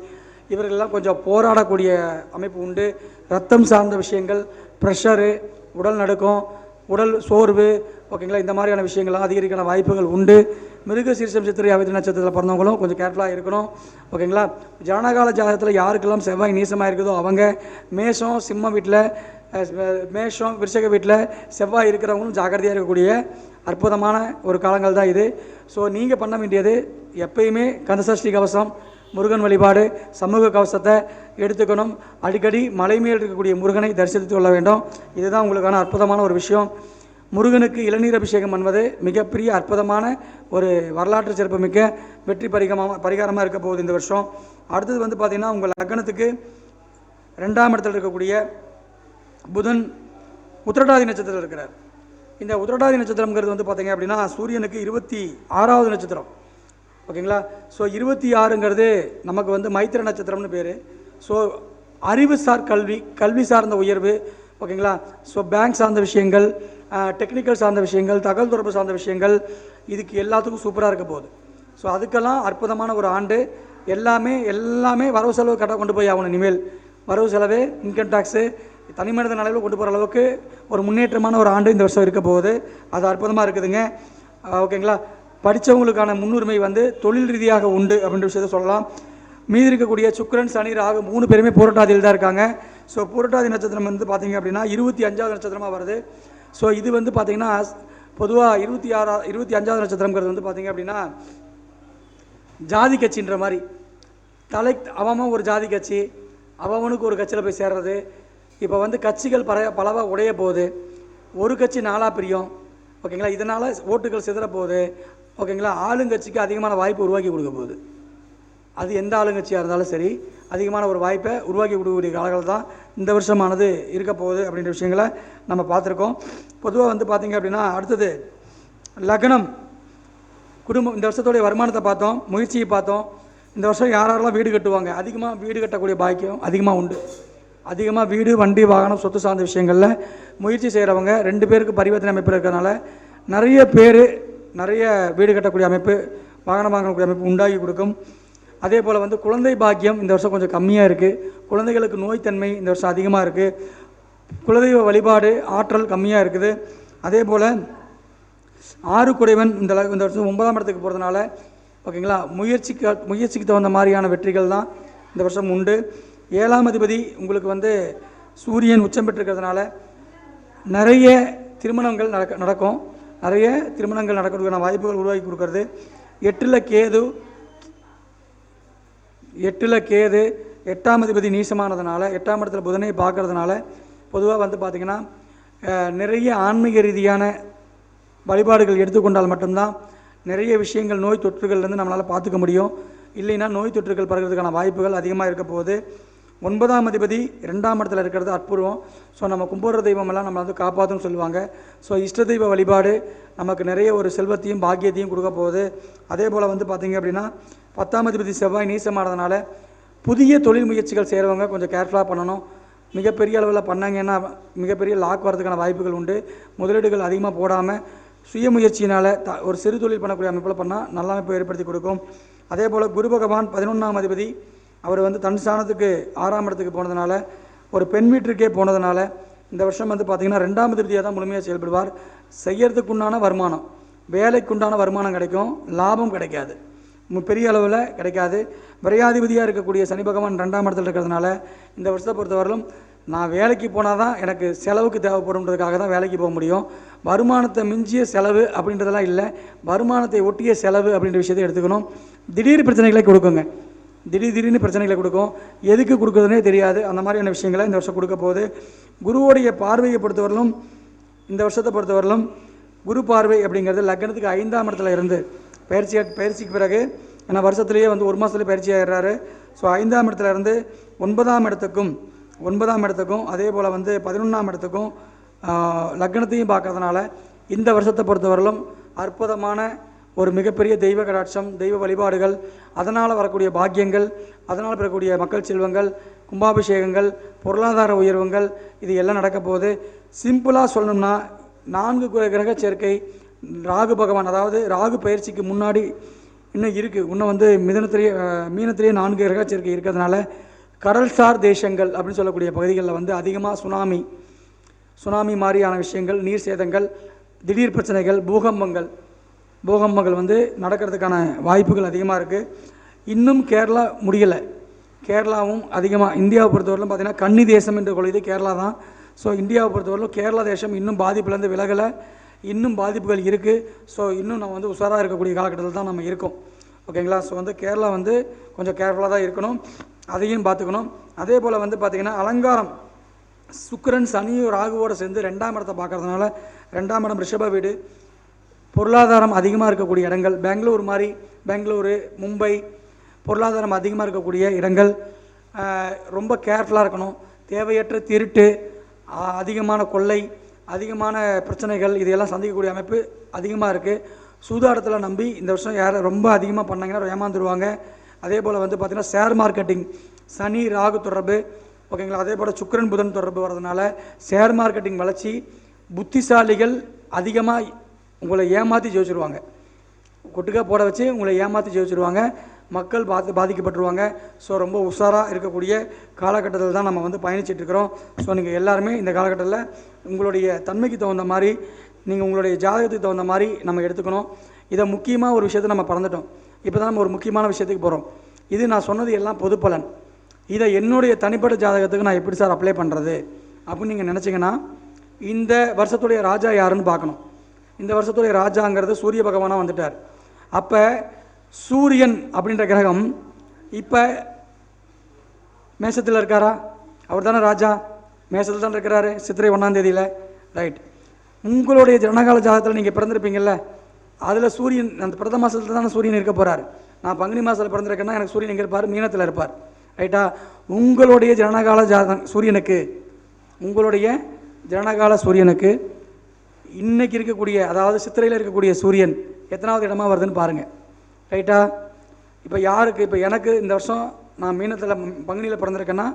இவர்களெல்லாம் கொஞ்சம் போராடக்கூடிய அமைப்பு உண்டு. ரத்தம் சார்ந்த விஷயங்கள், ப்ரெஷரு, உடல் நடுக்கம், உடல் சோர்வு, ஓகேங்களா, இந்த மாதிரியான விஷயங்கள்லாம் அதிகரிக்கான வாய்ப்புகள் உண்டு. மிருக சீர்ஷம் சித்திரை அவிட்ட நட்சத்திரத்தில் பிறந்தவங்களும் கொஞ்சம் கேர்ஃபுல்லாக இருக்கணும். ஓகேங்களா? ஜனகால ஜாதகத்தில் யாருக்கெல்லாம் செவ்வாய் நீசமாக இருக்குதோ அவங்க, மேஷம் சிம்ம வீட்டில், மேஷம் விருச்சக வீட்டில் செவ்வாய் இருக்கிறவங்களும் ஜாக்கிரதையாக இருக்கக்கூடிய அற்புதமான ஒரு காலங்கள் தான் இது. ஸோ நீங்கள் பண்ண வேண்டியது எப்பயுமே கந்தசஷ்டி கவசம், முருகன் வழிபாடு, சமூக கவசத்தை எடுத்துக்கணும். அடிக்கடி மலை மேல் இருக்கக்கூடிய முருகனை தரிசித்து கொள்ள வேண்டும். இதுதான் உங்களுக்கான அற்புதமான ஒரு விஷயம். முருகனுக்கு இளநீர் அபிஷேகம் பண்ணுவது மிகப்பெரிய அற்புதமான ஒரு வரலாற்று சிறப்புமிக்க வெற்றி பரிகாரமாக இருக்க போகுது இந்த வருஷம். அடுத்தது வந்து பார்த்திங்கன்னா உங்கள் லக்னத்துக்கு 2ஆம் இடத்தில் இருக்கக்கூடிய புதன் உத்திரட்டாதி நட்சத்திரத்தில் இருக்கிறார். இந்த உத்திரட்டாதி நட்சத்திரம்ங்கிறது வந்து பார்த்திங்க அப்படின்னா சூரியனுக்கு 26வது நட்சத்திரம். ஓகேங்களா? ஸோ 26ங்கிறது நமக்கு வந்து மைத்திர நட்சத்திரம்னு பேர். ஸோ அறிவுசார் கல்வி சார்ந்த உயர்வு, ஓகேங்களா? ஸோ பேங்க் சார்ந்த விஷயங்கள், டெக்னிக்கல் சார்ந்த விஷயங்கள், தகவல் தொடர்பு சார்ந்த விஷயங்கள், இதுக்கு எல்லாத்துக்கும் சூப்பராக இருக்க போகுது. ஸோ அதுக்கெல்லாம் அற்புதமான ஒரு ஆண்டு. எல்லாமே வரவு செலவு கரெக்டாக கொண்டு போய் ஆகணும். இனிமேல் வரவு செலவு, இன்கம் டேக்ஸு, தனி மனித அளவில் கொண்டு போகிற அளவுக்கு ஒரு முன்னேற்றமான ஒரு ஆண்டு இந்த வருஷம் இருக்க போகுது. அது அற்புதமாக இருக்குதுங்க. ஓகேங்களா? படித்தவங்களுக்கான முன்னுரிமை வந்து தொழில் ரீதியாக உண்டு அப்படின்ற விஷயத்த சொல்லலாம். மீதி இருக்கக்கூடிய சுக்கிரன், சனி, ராகு 3 பேருமே பூரட்டாதியில் தான் இருக்காங்க. ஸோ பூரட்டாதி நட்சத்திரம் வந்து பார்த்திங்க அப்படின்னா 25வது நட்சத்திரமாக வருது. ஸோ இது வந்து பார்த்திங்கன்னா பொதுவாக 25வது நட்சத்திரங்கிறது வந்து பார்த்திங்க அப்படின்னா ஜாதி கட்சின்ற மாதிரி அவன் ஒரு ஜாதி கட்சி, அவனுக்கு ஒரு கட்சியில் போய் சேர்றது. இப்போ வந்து கட்சிகள் பலவாக உடைய போகுது. ஒரு கட்சி 4ஆக பிரியும். ஓகேங்களா? இதனால் ஓட்டுகள் சிதற போகுது. ஓகேங்களா? ஆளுங்கட்சிக்கு அதிகமான வாய்ப்பு உருவாக்கி கொடுக்க போகுது. அது எந்த ஆளுங்கட்சியாக இருந்தாலும் சரி, அதிகமான ஒரு வாய்ப்பை உருவாக்கி கொடுக்கக்கூடிய காலங்கள் தான் இந்த வருஷமானது இருக்க போகுது அப்படின்ற விஷயங்களை நம்ம பார்த்துருக்கோம். பொதுவாக வந்து பார்த்திங்க அப்படின்னா அடுத்தது லக்னம், குடும்பம். இந்த வருஷத்துடைய வருமானத்தை பார்த்தோம், முயற்சியை பார்த்தோம். இந்த வருஷம் யாரெல்லாம் வீடு கட்டுவாங்க, அதிகமாக வீடு கட்டக்கூடிய பாக்கியம் அதிகமாக உண்டு. அதிகமாக வீடு, வண்டி, வாகனம், சொத்து சார்ந்த விஷயங்களில் முயற்சி செய்கிறவங்க 2 பேருக்கு பரிவர்த்தனை அமைப்பு இருக்கிறதுனால நிறைய வீடு கட்டக்கூடிய அமைப்பு, வாகனம் வாங்கக்கூடிய அமைப்பு உண்டாகி கொடுக்கும். அதே போல் வந்து குழந்தை பாக்கியம் இந்த வருஷம் கொஞ்சம் கம்மியாக இருக்குது. குழந்தைகளுக்கு நோய்த்தன்மை இந்த வருஷம் அதிகமாக இருக்குது. குலதெய்வ வழிபாடு ஆற்றல் கம்மியாக இருக்குது. அதே போல் 6 குடைவன் இந்த வருஷம் 9ஆம் இடத்துக்கு போகிறதுனால, ஓகேங்களா, முயற்சிக்கு தகுந்த மாதிரியான வெற்றிகள் தான் இந்த வருஷம் உண்டு. 7ஆம் அதிபதி உங்களுக்கு வந்து சூரியன் உச்சம் பெற்றிருக்கிறதுனால நிறைய திருமணங்கள் நடக்கும். நிறைய திருமணங்கள் நடக்கிறதுக்கான வாய்ப்புகள் உருவாக்கி கொடுக்கறது. 8ல் கேது 8ஆம் அதிபதி நீசமானதுனால, 8ஆம் இடத்துல புதனை பார்க்கறதுனால பொதுவாக வந்து பார்த்திங்கன்னா நிறைய ஆன்மீக ரீதியான வழிபாடுகள் எடுத்துக்கொண்டால் மட்டும்தான் நிறைய விஷயங்கள், நோய் தொற்றுகள்லேருந்து நம்மளால் பார்த்துக்க முடியும். இல்லைன்னா நோய் தொற்றுகள் பரகிறதுக்கான வாய்ப்புகள் அதிகமாக இருக்க போகுது. 9ஆம் அதிபதி 2ஆம் இடத்துல இருக்கிறது அற்புதம். ஸோ நம்ம கும்பிட்ற தெய்வமெல்லாம் நம்மளை வந்து காப்பாற்றுன்னு சொல்லுவாங்க. ஸோ இஷ்ட தெய்வ வழிபாடு நமக்கு நிறைய ஒரு செல்வத்தையும் பாக்கியத்தையும் கொடுக்க போகுது. அதே போல் வந்து பார்த்திங்க அப்படின்னா 10ஆம் அதிபதி செவ்வாய் நீசமானதுனால புதிய தொழில் முயற்சிகள் செய்கிறவங்க கொஞ்சம் கேர்ஃபுல்லாக பண்ணணும். மிகப்பெரிய அளவில் பண்ணாங்கன்னா மிகப்பெரிய லாக் வரதுக்கான வாய்ப்புகள் உண்டு. முதலீடுகள் அதிகமாக போடாமல் சுய முயற்சியினால் ஒரு சிறு தொழில் பண்ணக்கூடிய அமைப்பில் பண்ணால் நல்ல அமைப்பை ஏற்படுத்தி கொடுக்கும். அதே போல் குரு பகவான் 11ஆம் அதிபதி அவர் வந்து தன் ஸ்தானத்துக்கு 6ஆம் இடத்துக்கு போனதுனால, ஒரு பெண் வீட்டிற்கே போனதுனால இந்த வருஷம் வந்து பார்த்திங்கன்னா 2ஆம் அதிபதியாக தான் முழுமையாக செயல்படுவார். செய்யறதுக்குண்டான வருமானம், வேலைக்குண்டான வருமானம் கிடைக்கும், லாபம் கிடைக்காது, பெரிய அளவில் கிடைக்காது. விரையாதிபதியாக இருக்கக்கூடிய சனி பகவான் 2ஆம் இடத்துல இருக்கிறதுனால இந்த வருஷத்தை பொறுத்தவரையிலும் நான் வேலைக்கு போனால் தான் எனக்கு செலவுக்கு தேவைப்படும்ன்றதுக்காக தான் வேலைக்கு போக முடியும். வருமானத்தை மிஞ்சிய செலவு அப்படின்றதெல்லாம் இல்லை, வருமானத்தை ஒட்டிய செலவு அப்படின்ற விஷயத்தை எடுத்துக்கணும். திடீர் பிரச்சனைகளை கொடுக்குங்க, திடீர்னு பிரச்சனைகளை கொடுக்கும், எதுக்கு கொடுக்குறதுனே தெரியாது. அந்த மாதிரியான விஷயங்களை இந்த வருஷம் கொடுக்க போகுது. குருவோடைய பார்வையை பொறுத்தவரையிலும் இந்த வருஷத்தை பொறுத்தவரையிலும் குரு பார்வை அப்படிங்கிறது லக்னத்துக்கு 5ஆம் இடத்துல இருந்து பயிற்சிக்கு பிறகு, ஏன்னா வருஷத்துலேயே வந்து 1 மாதத்துலேயே பயிற்சி ஆகிடுறாரு. ஸோ 5ஆம் இடத்துல இருந்து 9ஆம் இடத்துக்கும் அதே போல் வந்து 11ஆம் இடத்துக்கும் லக்னத்தையும் பார்க்கறதுனால இந்த வருஷத்தை பொறுத்தவரையிலும் அற்புதமான ஒரு மிகப்பெரிய தெய்வ கடாட்சம், தெய்வ வழிபாடுகள், அதனால் வரக்கூடிய பாக்கியங்கள், அதனால் பெறக்கூடிய மக்கள் செல்வங்கள், கும்பாபிஷேகங்கள், பொருளாதார உயர்வுகள், இது எல்லாம் நடக்க போகுது. சிம்பிளாக சொல்லணும்னா 4 கிரக சேர்க்கை ராகு பகவான், அதாவது ராகு பயிற்சிக்கு முன்னாடி இன்னும் இருக்குது. இன்னும் வந்து மீனத்திலேயே 4 கிரக சேர்க்கை இருக்கிறதுனால கடல்சார் தேசங்கள் அப்படின்னு சொல்லக்கூடிய பகுதிகளில் வந்து அதிகமாக சுனாமி மாதிரியான விஷயங்கள், நீர் சேதங்கள், திடீர் பிரச்சனைகள், பூகம்பங்கள் வந்து நடக்கிறதுக்கான வாய்ப்புகள் அதிகமாக இருக்குது. இன்னும் கேரளா முடியலை. கேரளாவும் அதிகமாக இந்தியாவை பொறுத்தவரையிலும் பார்த்திங்கன்னா கன்னி தேசம் என்று கொள்வது கேரளா தான். ஸோ இந்தியாவை பொறுத்தவரையிலும் கேரளா தேசம் இன்னும் பாதிப்புலேருந்து விலகலை, இன்னும் பாதிப்புகள் இருக்குது. ஸோ இன்னும் நம்ம வந்து உஷாராக இருக்கக்கூடிய காலகட்டத்தில் தான் நம்ம இருக்கோம். ஓகேங்களா? ஸோ வந்து கேரளா வந்து கொஞ்சம் கேர்ஃபுல்லாக தான் இருக்கணும், அதையும் பார்த்துக்கணும். அதே போல் வந்து பார்த்திங்கன்னா அலங்காரம், சுக்கிரன் சனியும் ராகுவோடு சேர்ந்து 2ஆம் இடத்தை பார்க்கறதுனால 2ஆம் இடம் ரிஷப வீடு, பொருளாதாரம் அதிகமாக இருக்கக்கூடிய இடங்கள், பெங்களூர் மாதிரி, பெங்களூரு, மும்பை, பொருளாதாரம் அதிகமாக இருக்கக்கூடிய இடங்கள், ரொம்ப கேர்ஃபுல்லாக இருக்கணும். தேவையற்ற திருட்டு, அதிகமான கொள்ளை, அதிகமான பிரச்சனைகள் இதையெல்லாம் சந்திக்கக்கூடிய அமைப்பு அதிகமாக இருக்குது. சூதாட்டத்தில் நம்பி இந்த வருஷம் யாரை ரொம்ப அதிகமாக பண்ணாங்கன்னா ஏமாந்துருவாங்க. அதே போல் வந்து பார்த்திங்கன்னா ஷேர் மார்க்கெட்டிங், சனி ராகு தொடர்பு, ஓகேங்களா, அதே போல் சுக்கிரன் புதன் தொடர்பு வரதுனால ஷேர் மார்க்கெட்டிங் வளர்ச்சி, புத்திசாலிகள் அதிகமாக உங்களை ஏமாற்றி ஜெயிச்சிருவாங்க. கொட்டுக்காக போட வச்சு உங்களை ஏமாற்றி ஜெயிச்சிருவாங்க. மக்கள் பாதிக்கப்பட்டுருவாங்க. ஸோ ரொம்ப உஷாராக இருக்கக்கூடிய காலகட்டத்தில் தான் நம்ம வந்து பயணிச்சிட்ருக்கிறோம். ஸோ நீங்கள் எல்லாருமே இந்த காலகட்டத்தில் உங்களுடைய தன்மைக்கு தகுந்த மாதிரி, நீங்கள் உங்களுடைய ஜாதகத்துக்கு தகுந்த மாதிரி நம்ம எடுத்துக்கணும். இதை முக்கியமாக ஒரு விஷயத்தை நம்ம பறந்துட்டோம். இப்போ தான் நம்ம ஒரு முக்கியமான விஷயத்துக்கு போகிறோம். இது நான் சொன்னது எல்லாம் பொது பலன். இதை என்னுடைய தனிப்பட்ட ஜாதகத்துக்கு நான் எப்படி சார் அப்ளை பண்ணுறது அப்படின்னு நீங்கள் நினச்சிங்கன்னா, இந்த வருஷத்துடைய ராஜா யாருன்னு பார்க்கணும். இந்த வருஷத்துடைய ராஜாங்கிறது சூரிய பகவானாக வந்துட்டார். அப்போ சூரியன் அப்படின்ற கிரகம் இப்போ மேசத்தில் இருக்காரா? அவர் தானே ராஜா, மேசத்தில் தான் இருக்கிறாரு சித்திரை 1ஆம் தேதியில், ரைட். உங்களுடைய ஜனகால ஜாதகத்தில் நீங்கள் பிறந்திருப்பீங்கள்ல, அதில் சூரியன் அந்த பிரத மாதத்தில் தானே சூரியன் இருக்க போகிறார். நான் பங்குனி மாதத்தில் பிறந்திருக்கேன்னா எனக்கு சூரியன் எங்கே இருப்பார்? மீனத்தில் இருப்பார், ரைட்டா. உங்களுடைய ஜனகால சூரியனுக்கு, உங்களுடைய ஜனகால சூரியனுக்கு இன்றைக்கி இருக்கக்கூடிய, அதாவது சித்திரையில் இருக்கக்கூடிய சூரியன் எத்தனாவது இடமா வருதுன்னு பாருங்கள், ரைட்டா. இப்போ யாருக்கு, இப்போ எனக்கு இந்த வருஷம் நான் மீனத்தில் பங்குனியில் பிறந்திருக்கேன்னா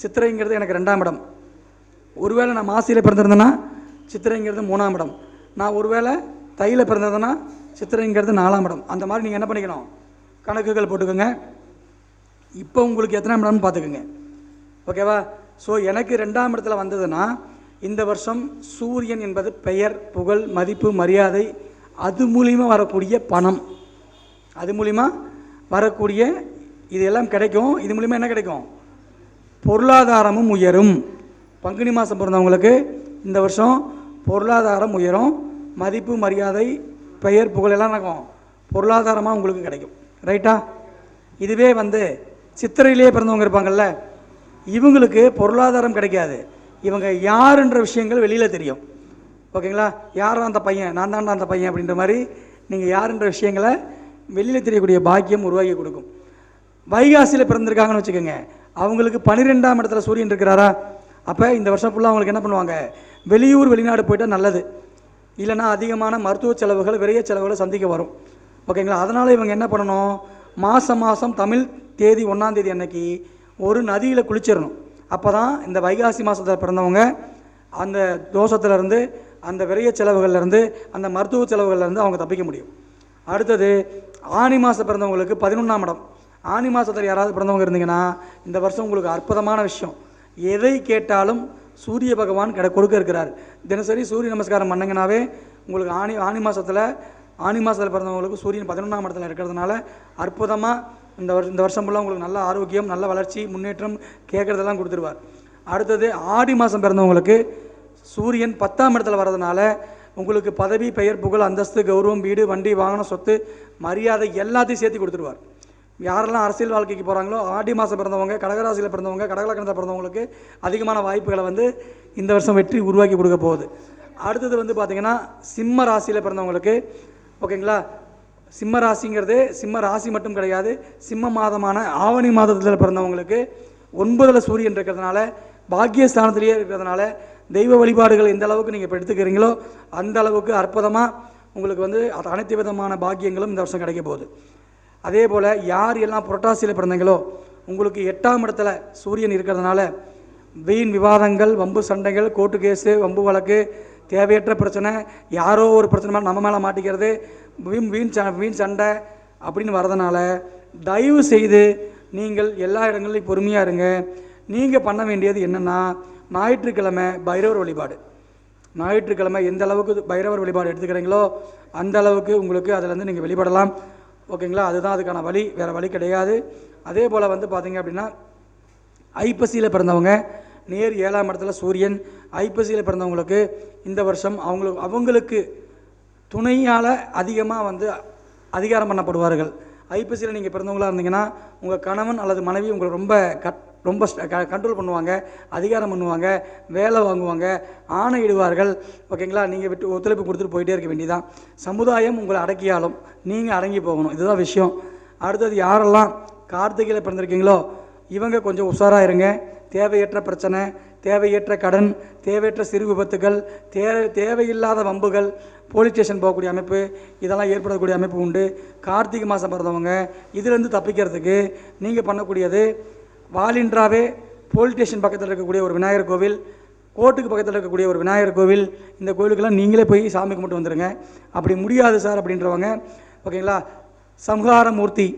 சித்திரைங்கிறது எனக்கு 2ஆம் இடம். ஒருவேளை நான் மாசியில் பிறந்திருந்தேன்னா சித்திரைங்கிறது 3ஆம் இடம். நான் ஒருவேளை தையில் பிறந்ததுன்னா சித்திரைங்கிறது 4ஆம் இடம். அந்த மாதிரி நீங்கள் என்ன பண்ணிக்கணும், கணக்குகள் போட்டுக்கோங்க. இப்போ உங்களுக்கு எத்தனாம் இடம்னு பார்த்துக்குங்க, ஓகேவா. ஸோ எனக்கு 2ஆம் இடத்துல வந்ததுன்னா இந்த வருஷம் சூரியன் என்பது பெயர், புகழ், மதிப்பு, மரியாதை, அது மூலிமா வரக்கூடிய பணம், அது மூலிமா வரக்கூடிய இது எல்லாம் கிடைக்கும். இது மூலிமா என்ன கிடைக்கும்? பொருளாதாரமும் உயரும். பங்குனி மாதம் பிறந்தவங்களுக்கு இந்த வருஷம் பொருளாதாரம் உயரும். மதிப்பு, மரியாதை, பெயர், புகழ் எல்லாம் நடக்கும், பொருளாதாரமாக உங்களுக்கு கிடைக்கும், ரைட்டா. இதுவே வந்து சித்திரையிலேயே பிறந்தவங்க இருப்பாங்கள்ல, இவங்களுக்கு பொருளாதாரம் கிடைக்காது. இவங்க யாருன்ற விஷயங்கள் வெளியில் தெரியும், ஓகேங்களா. யாரும் அந்த பையன், நான் தாண்டா அந்த பையன் அப்படின்ற மாதிரி நீங்கள் யாருன்ற விஷயங்களை வெளியில் தெரியக்கூடிய பாக்கியம் உருவாக்கி கொடுக்கும். வைகாசியில் பிறந்திருக்காங்கன்னு வச்சுக்கோங்க, அவங்களுக்கு 12ஆம் இடத்துல சூரியன் இருக்கிறாரா? அப்போ இந்த வருஷம் ஃபுல்லாக அவங்களுக்கு என்ன பண்ணுவாங்க, வெளியூர் வெளிநாடு போய்ட்டால் நல்லது. இல்லைனா அதிகமான மருத்துவ செலவுகள், விரைய செலவுகளை சந்திக்க வரும், ஓகேங்களா. அதனால் இவங்க என்ன பண்ணணும், மாதம் தமிழ் தேதி 1ஆம் தேதி அன்னைக்கு ஒரு நதியில் குளிச்சிடணும். அப்போ தான் இந்த வைகாசி மாதத்தில் பிறந்தவங்க அந்த தோஷத்துலேருந்து, அந்த விரைய செலவுகள்லேருந்து, அந்த மருத்துவ செலவுகள்லேருந்து அவங்க தப்பிக்க முடியும். அடுத்தது ஆனி மாதம் பிறந்தவங்களுக்கு 11ஆம் இடம். ஆனி மாதத்தில் யாராவது பிறந்தவங்க இருந்தீங்கன்னா இந்த வருஷம் உங்களுக்கு அற்புதமான விஷயம். எதை கேட்டாலும் சூரிய பகவான் கொடுக்க இருக்கிறார். தினசரி சூரிய நமஸ்காரம் பண்ணிங்கனாவே உங்களுக்கு ஆனி மாதத்தில் பிறந்தவங்களுக்கு சூரியன் 11ஆம் இடத்துல இருக்கிறதுனால அற்புதமாக இந்த வருஷம் ஃபுல்லாக உங்களுக்கு நல்ல ஆரோக்கியம், நல்ல வளர்ச்சி, முன்னேற்றம் கேட்குறதெல்லாம் கொடுத்துருவார். அடுத்தது ஆடி மாதம் பிறந்தவங்களுக்கு சூரியன் 10ஆம் இடத்துல வர்றதுனால உங்களுக்கு பதவி, பெயர், புகழ், அந்தஸ்து, கௌரவம், வீடு, வண்டி, வாகனம், சொத்து, மரியாதை எல்லாத்தையும் சேர்த்து கொடுத்துருவார். யாரெல்லாம் அரசியல் வாழ்க்கைக்கு போகிறாங்களோ, ஆடி மாதம் பிறந்தவங்க, கடகராசியில் பிறந்தவங்க, கடகலக்கணத்தில் பிறந்தவங்களுக்கு அதிகமான வாய்ப்புகளை வந்து இந்த வருஷம் வெற்றி உருவாக்கி கொடுக்க போகுது. அடுத்தது வந்து பார்த்திங்கன்னா சிம்ம ராசியில் பிறந்தவங்களுக்கு, ஓகேங்களா. சிம்ம ராசிங்கிறது சிம்ம ராசி மட்டும் கிடையாது, சிம்ம மாதமான ஆவணி மாதத்தில் பிறந்தவங்களுக்கு 9ல் சூரியன் இருக்கிறதுனால, பாக்கியஸ்தானத்திலேயே இருக்கிறதுனால, தெய்வ வழிபாடுகள் எந்த அளவுக்கு நீங்கள் இப்போ எடுத்துக்கிறீங்களோ அந்த அளவுக்கு அற்புதமாக உங்களுக்கு வந்து அனைத்து விதமான பாக்கியங்களும் இந்த வருஷம் கிடைக்க போகுது. அதே போல் யார் எல்லாம் புரட்டாசியில் பிறந்தீங்களோ உங்களுக்கு 8ஆம் இடத்துல சூரியன் இருக்கிறதுனால வீண் விவாதங்கள், வம்பு சண்டைகள், கோர்ட்டு கேஸு, வம்பு வழக்கு, தேவையற்ற பிரச்சனை, யாரோ ஒரு பிரச்சனை மேலே நம்ம மேலே மாட்டிக்கிறது, வீண் சண்டை அப்படின்னு வரதுனால தயவு செய்து நீங்கள் எல்லா இடங்கள்லையும் பொறுமையாக இருங்க. நீங்கள் பண்ண வேண்டியது என்னென்னா, ஞாயிற்றுக்கிழமை பைரவர் வழிபாடு. ஞாயிற்றுக்கிழமை எந்த அளவுக்கு பைரவர் வழிபாடு எடுத்துக்கிறீங்களோ அந்த அளவுக்கு உங்களுக்கு அதிலேருந்து நீங்கள் வெளிப்படலாம், ஓகேங்களா. அதுதான் அதுக்கான வழி, வேறு வழி கிடையாது. அதே போல் வந்து பார்த்திங்க அப்படின்னா ஐப்பசியில் பிறந்தவங்க நேர் 7ஆம் இடத்துல சூரியன். ஐப்பசியில் பிறந்தவங்களுக்கு இந்த வருஷம் அவங்களுக்கு துணையால் அதிகமாக வந்து அதிகாரம் பண்ணப்படுவார்கள். ஐப்பசியில் நீங்கள் பிறந்தவங்களாக இருந்தீங்கன்னா உங்கள் கணவன் அல்லது மனைவி உங்களை ரொம்ப ரொம்ப கண்ட்ரோல் பண்ணுவாங்க, அதிகாரம் பண்ணுவாங்க, வேலை வாங்குவாங்க, ஆணையிடுவார்கள். ஓகேங்களா? நீங்கள் விட்டு ஒத்துழைப்பு கொடுத்துட்டு போயிட்டே இருக்க வேண்டியதான். சமுதாயம் உங்களை அடக்கியாலும் நீங்கள் அடங்கி போகணும். இதுதான் விஷயம். அடுத்தது யாரெல்லாம் கார்த்திகையில் பிறந்திருக்கீங்களோ இவங்க கொஞ்சம் உஷாராக இருங்க. தேவையற்ற பிரச்சனை, தேவையற்ற கடன், தேவையற்ற சிறு விபத்துகள், தேவையில்லாத வம்புகள், போலீஸ் ஸ்டேஷன் போகக்கூடிய அமைப்பு, இதெல்லாம் ஏற்படக்கூடிய அமைப்பு உண்டு. கார்த்திகை மாதம் பிறந்தவங்க இதிலேருந்து தப்பிக்கிறதுக்கு நீங்கள் பண்ணக்கூடியது, வாலின்றாவே போலீஸ் ஸ்டேஷன் பக்கத்தில் இருக்கக்கூடிய ஒரு விநாயகர் கோவில், கோர்ட்டுக்கு பக்கத்தில் இருக்கக்கூடிய ஒரு விநாயகர் கோவில், இந்த கோவிலுக்கெல்லாம் நீங்களே போய் சாமி கும்பிட்டு வந்துடுங்க. அப்படி முடியாது சார் அப்படின்றவங்க, ஓகேங்களா, சம்ஹாரமூர்த்தி,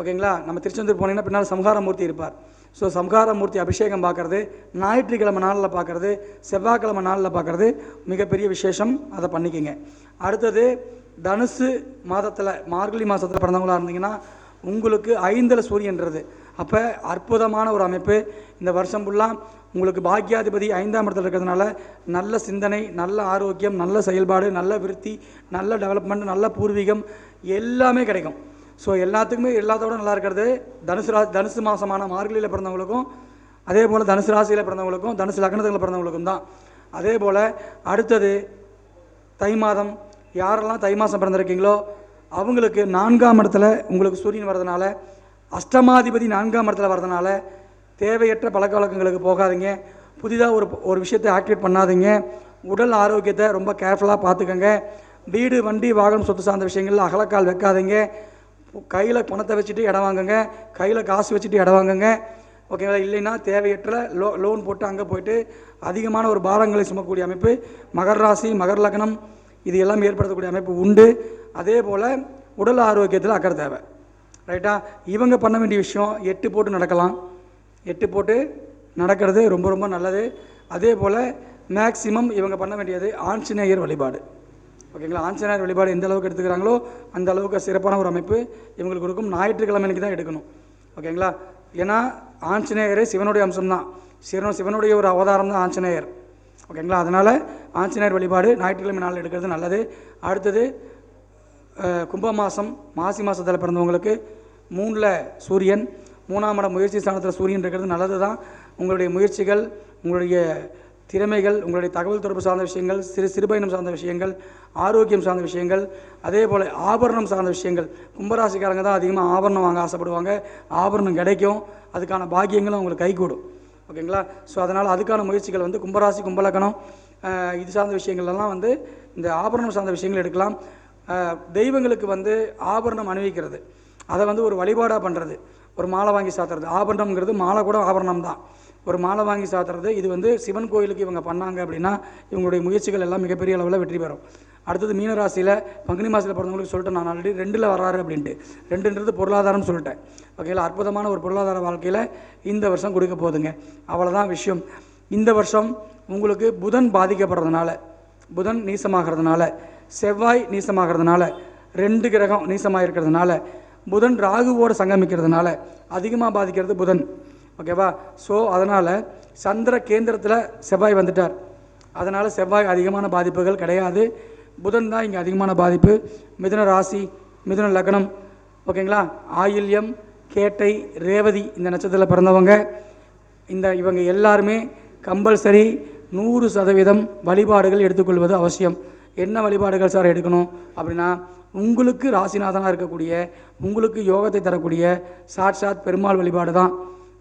ஓகேங்களா, நம்ம திருச்செந்தூர் போனீங்கன்னா பின்னால் சம்ஹாரமூர்த்தி இருப்பார். ஸோ சம்ஹாரமூர்த்தி அபிஷேகம் பார்க்குறது, ஞாயிற்றுக்கிழமை நாளில் பார்க்குறது, செவ்வாய்க்கிழமை நாளில் பார்க்குறது மிகப்பெரிய விசேஷம். அதை பண்ணிக்கோங்க. அடுத்தது தனுசு மாதத்தில், மார்கழி மாதத்தில் பிறந்தவங்களாக இருந்தீங்கன்னா உங்களுக்கு 5ல் சூரியன்றது. அப்போ அற்புதமான ஒரு அமைப்பு. இந்த வருஷம் ஃபுல்லாக உங்களுக்கு பாக்கியாதிபதி 5ஆம் இடத்துல இருக்கிறதுனால நல்ல சிந்தனை, நல்ல ஆரோக்கியம், நல்ல செயல்பாடு, நல்ல விருத்தி, நல்ல டெவலப்மெண்ட், நல்ல பூர்வீகம் எல்லாமே கிடைக்கும். ஸோ எல்லாத்துக்குமே எல்லாத்தோட நல்லா இருக்கிறது தனுசு மாதமான மார்கழியில் பிறந்தவங்களுக்கும், அதே போல் தனுசு ராசியில் பிறந்தவங்களுக்கும், தனுசு லக்னத்தில் பிறந்தவங்களுக்கும் தான். அதே போல் அடுத்தது தை மாதம், யாரெல்லாம் தை மாதம் பிறந்திருக்கீங்களோ அவங்களுக்கு 4ஆம் இடத்துல உங்களுக்கு சூரியன் வர்றதுனால, அஷ்டமாதிபதி 4ஆம் இடத்துல வர்றதுனால தேவையற்ற பழக்க வழக்கங்களுக்கு போகாதீங்க. புதிதாக ஒரு விஷயத்தை ஆக்டிவேட் பண்ணாதீங்க. உடல் ஆரோக்கியத்தை ரொம்ப கேர்ஃபுல்லாக பார்த்துக்கங்க. வீடு, வண்டி, வாகனம், சொத்து சார்ந்த விஷயங்களில் அகலக்கால் வைக்காதீங்க. கையில் பணத்தை வச்சுட்டு இடம் வாங்குங்க, கையில் காசு வச்சுட்டு இடம் வாங்குங்க. ஓகேங்களா? இல்லைன்னா தேவையற்ற லோன் போட்டு அங்கே போயிட்டு அதிகமான ஒரு பாரங்களை சுமக்கக்கூடிய அமைப்பு மகர ராசி, மகர லக்னம் இது எல்லாம் ஏற்படுத்தக்கூடிய அமைப்பு உண்டு. அதே போல் உடல் ஆரோக்கியத்தில் அக்கறை தேவை. ரைட்டா? இவங்க பண்ண வேண்டிய விஷயம் 8 போட்டு நடக்கலாம். 8 போட்டு நடக்கிறது ரொம்ப ரொம்ப நல்லது. அதே போல் மேக்சிமம் இவங்க பண்ண வேண்டியது ஆஞ்சநேயர் வழிபாடு. ஓகேங்களா? ஆஞ்சநேயர் வழிபாடு எந்த அளவுக்கு எடுத்துக்கிறாங்களோ அந்த அளவுக்கு சிறப்பான ஒரு அமைப்பு இவங்களுக்கு இருக்கும். ஞாயிற்றுக்கிழமைக்கு தான் எடுக்கணும். ஓகேங்களா? ஏன்னா ஆஞ்சநேயரே சிவனுடைய அம்சம்தான். சிவனுடைய ஒரு அவதாரம் தான் ஆஞ்சநேயர். ஓகேங்களா? அதனால் ஆஞ்சநேயர் வழிபாடு ஞாயிற்றுக்கிழமை நாளில் எடுக்கிறது நல்லது. அடுத்தது கும்ப மாதம், மாசி மாதத்தில் பிறந்தவங்களுக்கு 3ல் சூரியன், 3ஆம் இடம் முயற்சி ஸ்தானத்தில் சூரியன் இருக்கிறது நல்லது தான். உங்களுடைய முயற்சிகள், உங்களுடைய திறமைகள், உங்களுடைய தகவல் தொடர்பு சார்ந்த விஷயங்கள், சிறுபயணம் சார்ந்த விஷயங்கள், ஆரோக்கியம் சார்ந்த விஷயங்கள், அதே போல் ஆபரணம் சார்ந்த விஷயங்கள். கும்பராசிக்காரங்க தான் அதிகமாக ஆபரணம் வாங்க ஆசைப்படுவாங்க. ஆபரணம் கிடைக்கும், அதுக்கான பாக்கியங்களும் அவங்களுக்கு கைகூடும். ஓகேங்களா? ஸோ அதனால் அதுக்கான முயற்சிகள் வந்து கும்பராசி, கும்பலக்கணம் இது சார்ந்த விஷயங்கள்லாம் வந்து இந்த ஆபரணம் சார்ந்த விஷயங்கள் எடுக்கலாம். தெய்வங்களுக்கு வந்து ஆபரணம் அணிவிக்கிறது, அதை வந்து ஒரு வழிபாடாக பண்ணுறது, ஒரு மாலை வாங்கி சாத்துறது. ஆபரணம்ங்கிறது மாலை கூட ஆபரணம் தான். ஒரு மாலை வாங்கி சாத்துறது இது வந்து சிவன் கோயிலுக்கு இவங்க பண்ணாங்க அப்படின்னா இவங்களுடைய முயற்சிகள் எல்லாம் மிகப்பெரிய அளவில் வெற்றி பெறும். அடுத்தது மீனராசியில், பங்குனி மாதத்தில் பிறந்தவங்களுக்கு சொல்லிட்டேன் நான் ஆல்ரெடி 2ல் வர்றாரு அப்படின்ட்டு. 2ன்றது பொருளாதாரம்னு சொல்லிட்டேன். ஓகேங்களா? அற்புதமான ஒரு பொருளாதார வாழ்க்கையில் இந்த வருஷம் கொடுக்க போகுதுங்க. அவ்வளோதான் விஷயம். இந்த வருஷம் உங்களுக்கு புதன் பாதிக்கப்படுறதுனால, புதன் நீசமாகிறதுனால, செவ்வாய் நீசமாகிறதுனால, 2 கிரகம் நீசமாக இருக்கிறதுனால, புதன் ராகுவோடு சங்கமிக்கிறதுனால அதிகமாக பாதிக்கிறது புதன். ஓகேவா? ஸோ அதனால் சந்திர கேந்திரத்தில் செவ்வாய் வந்துட்டார். அதனால் செவ்வாய் அதிகமான பாதிப்புகள் கிடையாது. புதன் தான் இங்கே அதிகமான பாதிப்பு. மிதுன ராசி, மிதுன லக்னம், ஓகேங்களா, ஆயில்யம், கேட்டை, ரேவதி இந்த நட்சத்திரத்தில் பிறந்தவங்க இவங்க எல்லாருமே கம்பல்சரி 100% வழிபாடுகள் எடுத்துக்கொள்வது அவசியம். என்ன வழிபாடுகள் சார் எடுக்கணும் அப்படின்னா, உங்களுக்கு ராசிநாதனாக இருக்கக்கூடிய, உங்களுக்கு யோகத்தை தரக்கூடிய சாட்சாத் பெருமாள் வழிபாடு தான்.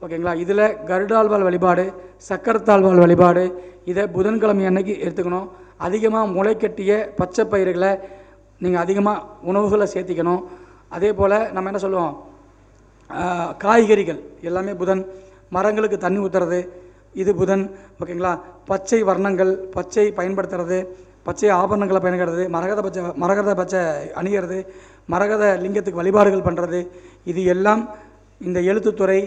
ஓகேங்களா? இதில் கருடாழ்வாள் வழிபாடு, சக்கரத்தாழ்வாள் வழிபாடு, இதை புதன்கிழமை அன்னைக்கு எடுத்துக்கணும். அதிகமாக முளைக்கட்டிய பச்சை பயிர்களை நீங்கள் அதிகமாக உணவுகளை சேர்த்திக்கணும். அதே போல் நம்ம என்ன சொல்லுவோம், காய்கறிகள் எல்லாமே புதன். மரங்களுக்கு தண்ணி ஊற்றுறது இது புதன். ஓகேங்களா? பச்சை வர்ணங்கள், பச்சை பயன்படுத்துறது, பச்சை ஆபரணங்களை பயன்படுறது, மரகத பச்சை அணிகிறது, மரகத லிங்கத்துக்கு வழிபாடுகள் பண்ணுறது, இது எல்லாம் இந்த எழுத்துத்துறை,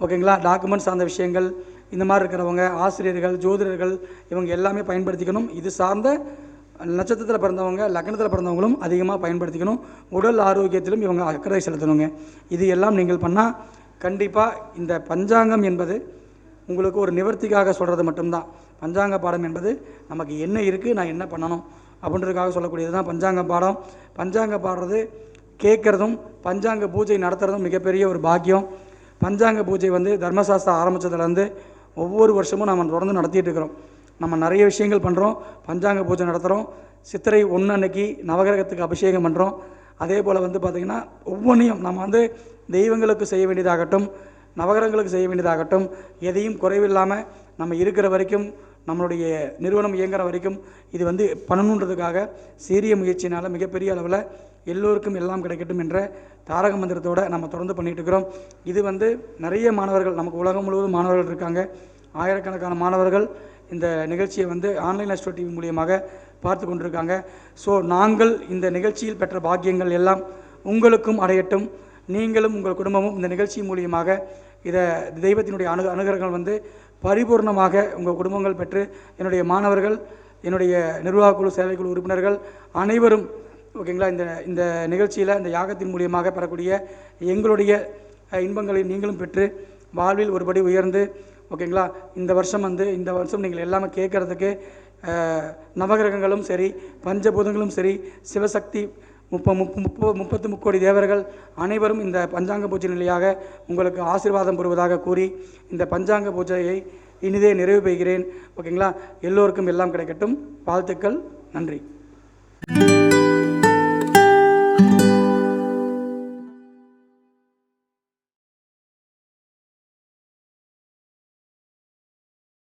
ஓகேங்களா, டாக்குமெண்ட் சார்ந்த விஷயங்கள், இந்த மாதிரி இருக்கிறவங்க, ஆசிரியர்கள், ஜோதிடர்கள் இவங்க எல்லாமே பயன்படுத்திக்கணும். இது சார்ந்த நட்சத்திரத்தில் பிறந்தவங்க, லக்னத்தில் பிறந்தவங்களும் அதிகமாக பயன்படுத்திக்கணும். உடல் ஆரோக்கியத்திலும் இவங்க அக்கறை செலுத்தணுங்க. இது எல்லாம் நீங்கள் பண்ணால் கண்டிப்பாக இந்த பஞ்சாங்கம் என்பது உங்களுக்கு ஒரு நிவர்த்திக்காக சொல்கிறது மட்டும்தான். பஞ்சாங்க பாடம் என்பது நமக்கு என்ன இருக்குது, நான் என்ன பண்ணணும் அப்படின்றதுக்காக சொல்லக்கூடியது தான் பஞ்சாங்க பாடம். பஞ்சாங்க பாடுறது கேட்குறதும் பஞ்சாங்க பூஜை நடத்துகிறதும் மிகப்பெரிய ஒரு பாக்கியம். பஞ்சாங்க பூஜை வந்து தர்மசாஸ்திரம் ஆரம்பித்ததுலேருந்து ஒவ்வொரு வருஷமும் நம்ம தொடர்ந்து நடத்திட்டு இருக்கிறோம். நம்ம நிறைய விஷயங்கள் பண்ணுறோம். பஞ்சாங்க பூஜை நடத்துகிறோம். சித்திரை 1 அன்னைக்கு நவகிரகத்துக்கு அபிஷேகம் பண்ணுறோம். அதே போல் வந்து பார்த்திங்கன்னா ஒவ்வொன்றையும் நம்ம வந்து தெய்வங்களுக்கு செய்ய வேண்டியதாகட்டும், நவகிரகங்களுக்கு செய்ய வேண்டியதாகட்டும், எதையும் குறைவில்லாமல் நம்ம இருக்கிற வரைக்கும், நம்மளுடைய நிறுவனம் இயங்குகிற வரைக்கும் இது வந்து பண்ணணுன்றதுக்காக சீரிய முயற்சினால் மிகப்பெரிய அளவில் எல்லோருக்கும் எல்லாம் கிடைக்கட்டும் என்ற தாரக மந்திரத்தோடு நம்ம தொடர்ந்து பண்ணிகிட்டு இருக்கிறோம். இது வந்து நிறைய மாணவர்கள், நமக்கு உலகம் முழுவதும் மாணவர்கள் இருக்காங்க. ஆயிரக்கணக்கான மாணவர்கள் இந்த நிகழ்ச்சியை வந்து ஆன்லைன் ஆஸ்ட்ரோ டிவி மூலியமாக பார்த்து கொண்டிருக்காங்க. ஸோ நாங்கள் இந்த நிகழ்ச்சியில் பெற்ற பாக்கியங்கள் எல்லாம் உங்களுக்கும் அடையட்டும். நீங்களும் உங்கள் குடும்பமும் இந்த நிகழ்ச்சி மூலியமாக இதை தெய்வத்தினுடைய அனுகிரகங்கள் வந்து பரிபூர்ணமாக உங்கள் குடும்பங்கள் பெற்று, என்னுடைய மாணவர்கள், என்னுடைய நிர்வாகக்குழு, சேவைக்குழு உறுப்பினர்கள் அனைவரும் ஓகேங்களா, இந்த நிகழ்ச்சியில் இந்த யாகத்தின் மூலியமாக பெறக்கூடிய எங்களுடைய இன்பங்களை நீங்களும் பெற்று வாழ்வில் ஒருபடி உயர்ந்து ஓகேங்களா. இந்த வருஷம் நீங்கள் எல்லாமே கேட்குறதுக்கு நவகிரகங்களும் சரி, பஞ்சபூதங்களும் சரி, சிவசக்தி 33 கோடி தேவர்கள் அனைவரும் இந்த பஞ்சாங்க பூஜை நிலையாக உங்களுக்கு ஆசீர்வாதம் பெறுவதாக கூறி இந்த பஞ்சாங்க பூஜையை இனிதே நிறைவு பெறுகிறேன். ஓகேங்களா. எல்லோருக்கும் எல்லாம் கிடைக்கட்டும். வாழ்த்துக்கள். நன்றி.